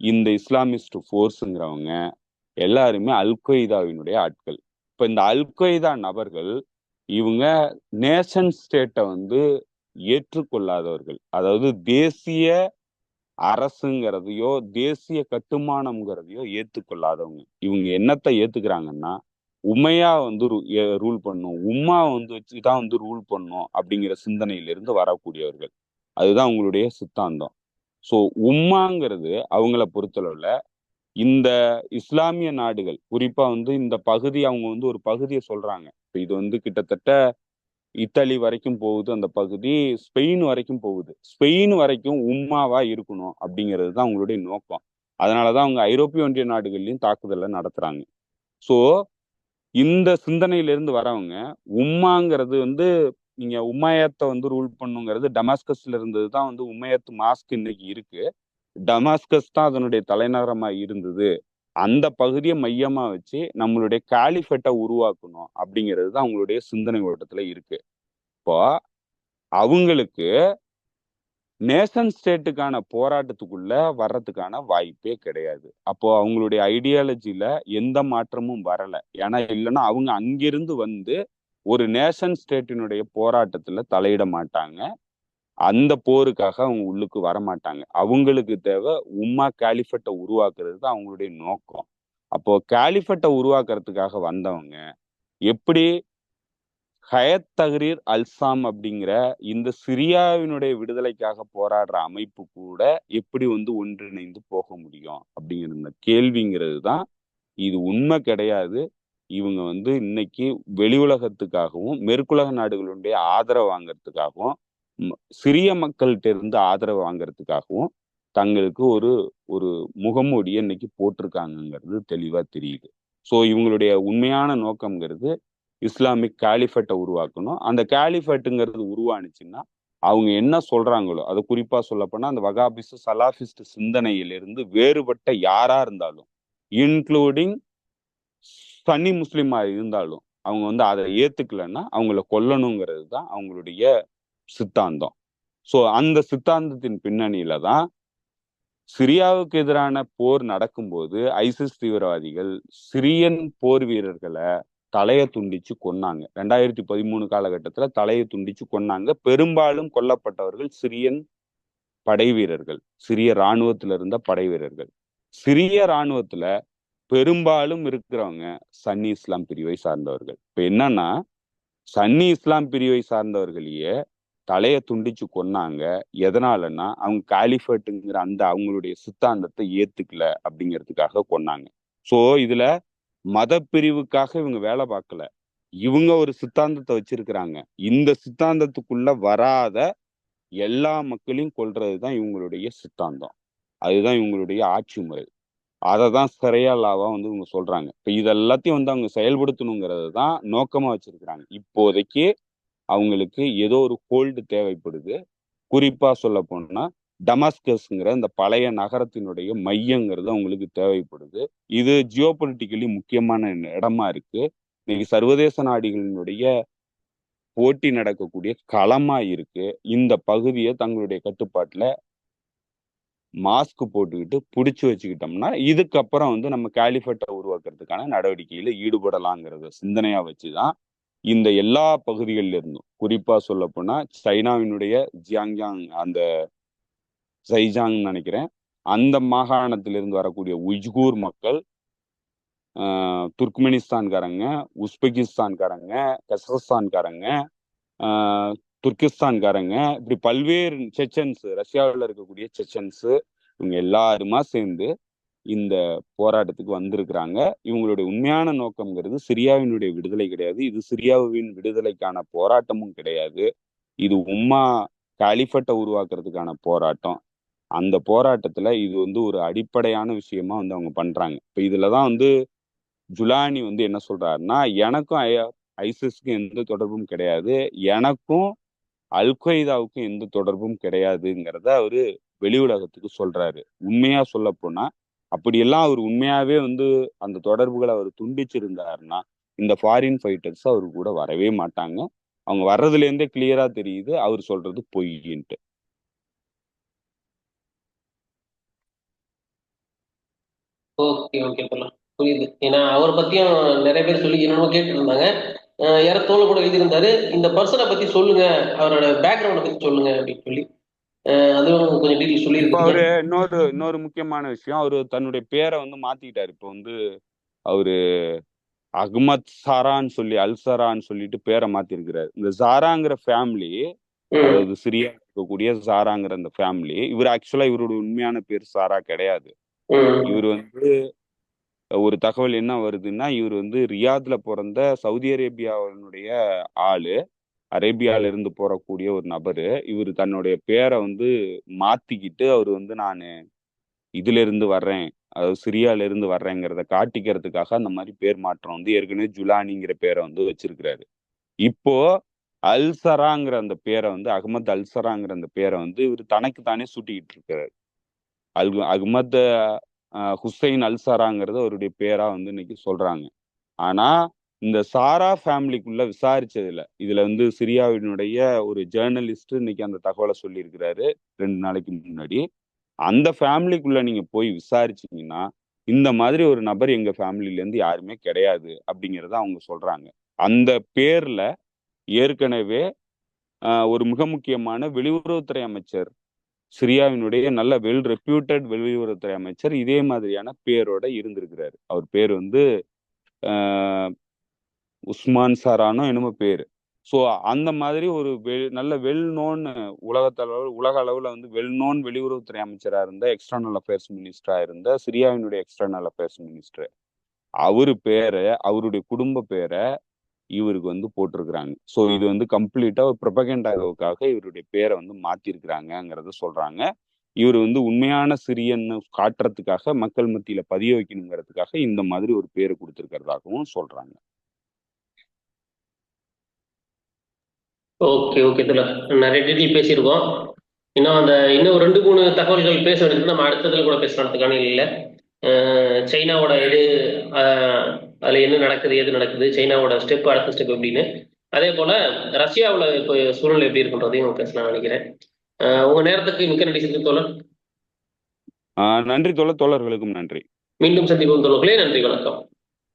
இந்த இஸ்லாமிஸ்ட் போர்ஸுங்கிறவங்க எல்லாருமே அல்கொய்தாவினுடைய ஆட்கள். இப்ப இந்த அல்கொய்தா நபர்கள் இவங்க நேஷன் ஸ்டேட்டை வந்து ஏற்றுக்கொள்ளாதவர்கள். அதாவது தேசிய அரசுங்கிறதையோ தேசிய கட்டுமானம்ங்கிறதையோ ஏற்றுக்கொள்ளாதவங்க. இவங்க என்னத்தை ஏத்துக்கிறாங்கன்னா, உண்மையா வந்து ரூல் பண்ணும், உம்மா வந்து வச்சுதான் வந்து ரூல் பண்ணும் அப்படிங்கிற சிந்தனையிலிருந்து வரக்கூடியவர்கள். அதுதான் அவங்களுடைய சித்தாந்தம். ஸோ உம்மாங்கிறது அவங்கள பொறுத்தளவுல இந்த இஸ்லாமிய நாடுகள், குறிப்பா வந்து இந்த பகுதி, அவங்க வந்து ஒரு பகுதியை சொல்றாங்க. இப்ப இது வந்து கிட்டத்தட்ட இத்தாலி வரைக்கும் போகுது, அந்த பகுதி ஸ்பெயின் வரைக்கும் போகுது. ஸ்பெயின் வரைக்கும் உம்மாவா இருக்கணும் அப்படிங்கிறது தான் அவங்களுடைய நோக்கம். அதனாலதான் அவங்க ஐரோப்பிய ஒன்றிய நாடுகள்லயும் தாக்குதலை நடத்துறாங்க. ஸோ இந்த சிந்தனையிலிருந்து வரவங்க உம்மாங்கிறது வந்து, நீங்க உம்மாயத்தை வந்து ரூல் பண்ணுங்கிறது டமாஸ்கஸ்ல இருந்தது தான் வந்து உம்மையத்து மாஸ்க் இன்னைக்கு இருக்கு. டமாஸ்கஸ் தான் அதனுடைய தலைநகரமா இருந்தது. அந்த பகுதியை மையமா வச்சு நம்மளுடைய காலிஃபெட்டை உருவாக்கணும் அப்படிங்கிறது தான் அவங்களுடைய சிந்தனை ஓட்டத்துல இருக்கு. இப்போ அவங்களுக்கு நேஷன் ஸ்டேட்டுக்கான போராட்டத்துக்குள்ள வர்றதுக்கான வாய்ப்பே கிடையாது. அப்போ அவங்களுடைய ஐடியாலஜில எந்த மாற்றமும் வரல. ஏன்னா இல்லைன்னா அவங்க அங்கிருந்து வந்து ஒரு நேஷன் ஸ்டேட்டினுடைய போராட்டத்துல தலையிட மாட்டாங்க. அந்த போருக்காக அவங்க உள்ளுக்கு வரமாட்டாங்க. அவங்களுக்கு தேவை உம்மா கேலிஃபட்டை உருவாக்குறது தான் அவங்களுடைய நோக்கம். அப்போ கேலிஃபட்டை உருவாக்குறதுக்காக வந்தவங்க எப்படி ஹயத் தஹ்ரீர் அல்சாம் அப்படிங்கிற இந்த சிரியாவினுடைய விடுதலைக்காக போராடுற அமைப்பு கூட எப்படி வந்து ஒன்றிணைந்து போக முடியும் அப்படிங்கிற இந்த கேள்விங்கிறது தான். இது உண்மை கிடையாது. இவங்க வந்து இன்னைக்கு வெளி உலகத்துக்காகவும் மேற்குலக நாடுகளுடைய ஆதரவு வாங்கறதுக்காகவும் சிறிய மக்கள்கிட்ட இருந்து ஆதரவு வாங்கறதுக்காகவும் தங்களுக்கு ஒரு ஒரு முகமூடியை இன்னைக்கு போட்டிருக்காங்கிறது தெளிவா தெரியுது. ஸோ இவங்களுடைய உண்மையான நோக்கம்ங்கிறது இஸ்லாமிக் கேலிஃபட்டை உருவாக்கணும். அந்த கேலிஃபட்டுங்கிறது உருவானுச்சுன்னா அவங்க என்ன சொல்றாங்களோ, அது குறிப்பா சொல்லப்போனா அந்த வகாபிஸ்ட் சலாபிஸ்ட் சிந்தனையிலிருந்து வேறுபட்ட யாரா இருந்தாலும், இன்க்ளூடிங் சன்னி முஸ்லிமா இருந்தாலும், அவங்க வந்து அதை ஏத்துக்கலைன்னா அவங்கள கொல்லணுங்கிறது தான் அவங்களுடைய சித்தாந்தம். ஸோ அந்த சித்தாந்தத்தின் பின்னணியில தான் சிரியாவுக்கு எதிரான போர் நடக்கும்போது ஐசிஸ் தீவிரவாதிகள் சிரியன் போர் வீரர்களை தலையை துண்டிச்சு கொன்னாங்க. 2013 காலகட்டத்துல தலையை துண்டிச்சு கொன்னாங்க. பெரும்பாலும் கொல்லப்பட்டவர்கள் சிரியன் படை வீரர்கள், சிரிய இராணுவத்துல இருந்த படை வீரர்கள். சிரிய இராணுவத்துல பெரும்பாலும் இருக்கிறவங்க சன்னி இஸ்லாம் பிரிவை சார்ந்தவர்கள். இப்ப என்னன்னா சன்னி இஸ்லாம் பிரிவை சார்ந்தவர்களையே தலையை துண்டிச்சு கொன்னாங்க. எதனாலன்னா அவங்க காலிஃபட்டுங்கிற அந்த அவங்களுடைய சித்தாந்தத்தை ஏத்துக்கல அப்படிங்கிறதுக்காக கொன்னாங்க. சோ இதுல மத பிரிவுக்காக இவங்க வேலை பார்க்கல. இவங்க ஒரு சித்தாந்தத்தை வச்சிருக்கிறாங்க. இந்த சித்தாந்தத்துக்குள்ள வராத எல்லா மக்களையும் கொல்றதுதான் இவங்களுடைய சித்தாந்தம். அதுதான் இவங்களுடைய ஆட்சி முறை. அதை தான் லாவா வந்து இவங்க சொல்றாங்க. இப்ப இதெல்லாத்தையும் வந்து அவங்க செயல்படுத்தணுங்கிறது தான் நோக்கமா வச்சிருக்கிறாங்க. இப்போதைக்கு அவங்களுக்கு ஏதோ ஒரு ஹோல்டு தேவைப்படுது. குறிப்பா சொல்ல போனா டமாஸ்கஸ்ங்கிற இந்த பழைய நகரத்தினுடைய மையங்கிறது அவங்களுக்கு தேவைப்படுது. இது ஜியோபொலிட்டிக்கலி முக்கியமான இடமா இருக்கு. இன்னைக்கு சர்வதேச நாடுகளினுடைய போட்டி நடக்கக்கூடிய களமா இருக்கு. இந்த பகுதியை தங்களுடைய கட்டுப்பாட்டுல மாஸ்க் போட்டுக்கிட்டு பிடிச்சு வச்சுக்கிட்டோம்னா இதுக்கப்புறம் வந்து நம்ம கேலிஃபட்டை உருவாக்குறதுக்கான நடவடிக்கையில ஈடுபடலாங்கிறத சிந்தனையா வச்சுதான் இந்த எல்லா பகுதிகளில இருந்தும், குறிப்பா சொல்ல போனா சைனாவினுடைய ஜியாங்யாங் அந்த சைஜாங் நினைக்கிறேன், அந்த மாகாணத்திலிருந்து வரக்கூடிய உய்கூர் மக்கள், துர்க்மெனிஸ்தான்காரங்க, உஸ்பெகிஸ்தான்காரங்க, கசகஸ்தான்காரங்க, துர்கிஸ்தான்காரங்க, இப்படி பல்வேறு செச்சன்ஸ், ரஷ்யாவில் இருக்கக்கூடிய செச்சன்ஸ், இவங்க எல்லாருமா சேர்ந்து இந்த போராட்டத்துக்கு வந்திருக்கிறாங்க. இவங்களுடைய உண்மையான நோக்கம்ங்கிறது சிரியாவினுடைய விடுதலை கிடையாது. இது சிரியாவின் விடுதலைக்கான போராட்டமும் கிடையாது. இது உம்மா காலிஃபட்டை உருவாக்குறதுக்கான போராட்டம். அந்த போராட்டத்துல இது வந்து ஒரு அடிப்படையான விஷயமா வந்து அவங்க பண்றாங்க. இப்ப இதுலதான் வந்து ஜுலானி வந்து என்ன சொல்றாருன்னா, எனக்கும் ஐசிஸ்க்கும் எந்த தொடர்பும் கிடையாது, எனக்கும் அல்கொய்தாவுக்கும் எந்த தொடர்பும் கிடையாதுங்கிறத அவரு வெளி உலகத்துக்கு சொல்றாரு. உண்மையா சொல்ல போனா அப்படியெல்லாம் அவர் உண்மையாவே வந்து அந்த தொடர்புகளை அவர் துண்டிச்சிருந்தாருன்னா இந்த ஃபாரின் ஃபைட்டர்ஸ் அவரு கூட வரவே மாட்டாங்க. அவங்க வர்றதுல இருந்தே கிளியரா தெரியுது அவர் சொல்றது பொய்ன்ட்டு. ஓகே ஓகே சொல்லலாம், புரியுது. ஏன்னா அவரை பத்தியும் நிறைய பேர் சொல்லி என்னென்னமோ கேட்டு இருந்தாங்க. யாரோ தோழ கூட எழுதியிருந்தாரு, இந்த பர்சனை பத்தி சொல்லுங்க, அவரோட பேக்ரவுண்டை பத்தி சொல்லுங்க அப்படின்னு சொல்லி. அதுவும் கொஞ்சம் டீட்டெயில் இப்ப சொல்லியிருக்கீங்க. அவரு இன்னொரு முக்கியமான விஷயம், அவரு தன்னுடைய பேரை வந்து மாத்திக்கிட்டாரு. இப்ப வந்து அவரு அகமத் சாரான்னு சொல்லி அல்சரான்னு சொல்லிட்டு பேரை மாத்திருக்கிறாரு. இந்த ஜாராங்கிற ஃபேமிலி, அதாவது சிரியா இருக்கக்கூடிய ஜாராங்கிற அந்த ஃபேமிலி, இவர் ஆக்சுவலா இவரோட உண்மையான பேர் சாரா கிடையாது. இவர் வந்து ஒரு தகவல் என்ன வருதுன்னா, இவர் வந்து ரியாத்ல பிறந்த சவுதி அரேபியாவினுடைய ஆளு, அரேபியால இருந்து போறக்கூடிய ஒரு நபரு. இவர் தன்னுடைய பேரை வந்து மாத்திக்கிட்டு அவர் வந்து நான் இதுல இருந்து வர்றேன், அதாவது சிரியால இருந்து வர்றேங்கிறத காட்டிக்கிறதுக்காக அந்த மாதிரி பேர் மாற்றம் வந்து ஏற்கனவே ஜுலானிங்கிற பேரை வந்து வச்சிருக்கிறாரு. இப்போ அல்சராங்கிற அந்த பேரை வந்து அகமது அல்சராங்கிற அந்த பேரை வந்து இவர் தனக்கு தானே சூட்டிக்கிட்டு இருக்காரு. அகமது ஹுசைன் அல்சராங்கிறது அவருடைய பேரா வந்து இன்னைக்கு சொல்றாங்க. ஆனா இந்த சாரா ஃபேமிலிக்குள்ள விசாரிச்சதுல இதுல வந்து சிரியாவினுடைய ஒரு ஜேர்னலிஸ்ட் இன்னைக்கு அந்த தகவலை சொல்லியிருக்கிறாரு 2 நாளைக்கு முன்னாடி. அந்த ஃபேமிலிக்குள்ள நீங்க போய் விசாரிச்சீங்கன்னா இந்த மாதிரி ஒரு நபர் எங்க ஃபேமிலில இருந்து யாருமே கிடையாது அப்படிங்கறத அவங்க சொல்றாங்க. அந்த பேர்ல ஏற்கனவே ஒரு மிக முக்கியமான வெளியுறவுத்துறை அமைச்சர், சிரியாவினுடைய நல்ல வெல் ரெப்யூட்டட் வெளியுறவுத்துறை அமைச்சர் இதே மாதிரியான பேரோட இருந்திருக்கிறாரு. அவர் பேர் வந்து உஸ்மான் சாரானோ என்னமோ பேரு. ஸோ அந்த மாதிரி ஒரு நல்ல வெல் நோன் உலக அளவுல வந்து வெல் நோன் வெளியுறவுத்துறை அமைச்சரா இருந்த, எக்ஸ்டர்னல் அஃபேர்ஸ் மினிஸ்டரா இருந்த சிரியாவினுடைய எக்ஸ்டர்னல் அஃபேர்ஸ் மினிஸ்டர், அவரு பேரை, அவருடைய குடும்ப பேரை இவருக்கு வந்து போட்டிருக்கிறாங்க. ஸோ இது வந்து கம்ப்ளீட்டா ஒரு ப்ரொபகண்டாவுக்காக இவருடைய பேரை வந்து மாத்திருக்கிறாங்கிறத சொல்றாங்க. இவர் வந்து உண்மையான சிரியன்னு காட்டுறதுக்காக, மக்கள் மத்தியில பதிய வைக்கணுங்கிறதுக்காக இந்த மாதிரி ஒரு பேரை கொடுத்திருக்கிறதாகவும் சொல்றாங்க. ஓகே ஓகே தோழர், நிறைய டீட்டெயில் பேசியிருக்கோம். இன்னும் 2-3 தகவல்கள் பேச வேண்டியது நம்ம அடுத்ததுல கூட பேசலான்றதுக்கான இல்லை. சைனாவோட அதுல என்ன நடக்குது, எது நடக்குது, சைனாவோட ஸ்டெப், அடுத்த ஸ்டெப் எப்படின்னு, அதே போல ரஷ்யாவில் இப்போ சூழ்நிலை எப்படி இருக்குன்றதையும் பேசலாம் நினைக்கிறேன். உங்க நேரத்துக்கு மிக்க நன்றி தோழர். நன்றி தோழர்களுக்கும் நன்றி. மீண்டும் சந்திப்போம் தோழர்களே, நன்றி, வணக்கம்.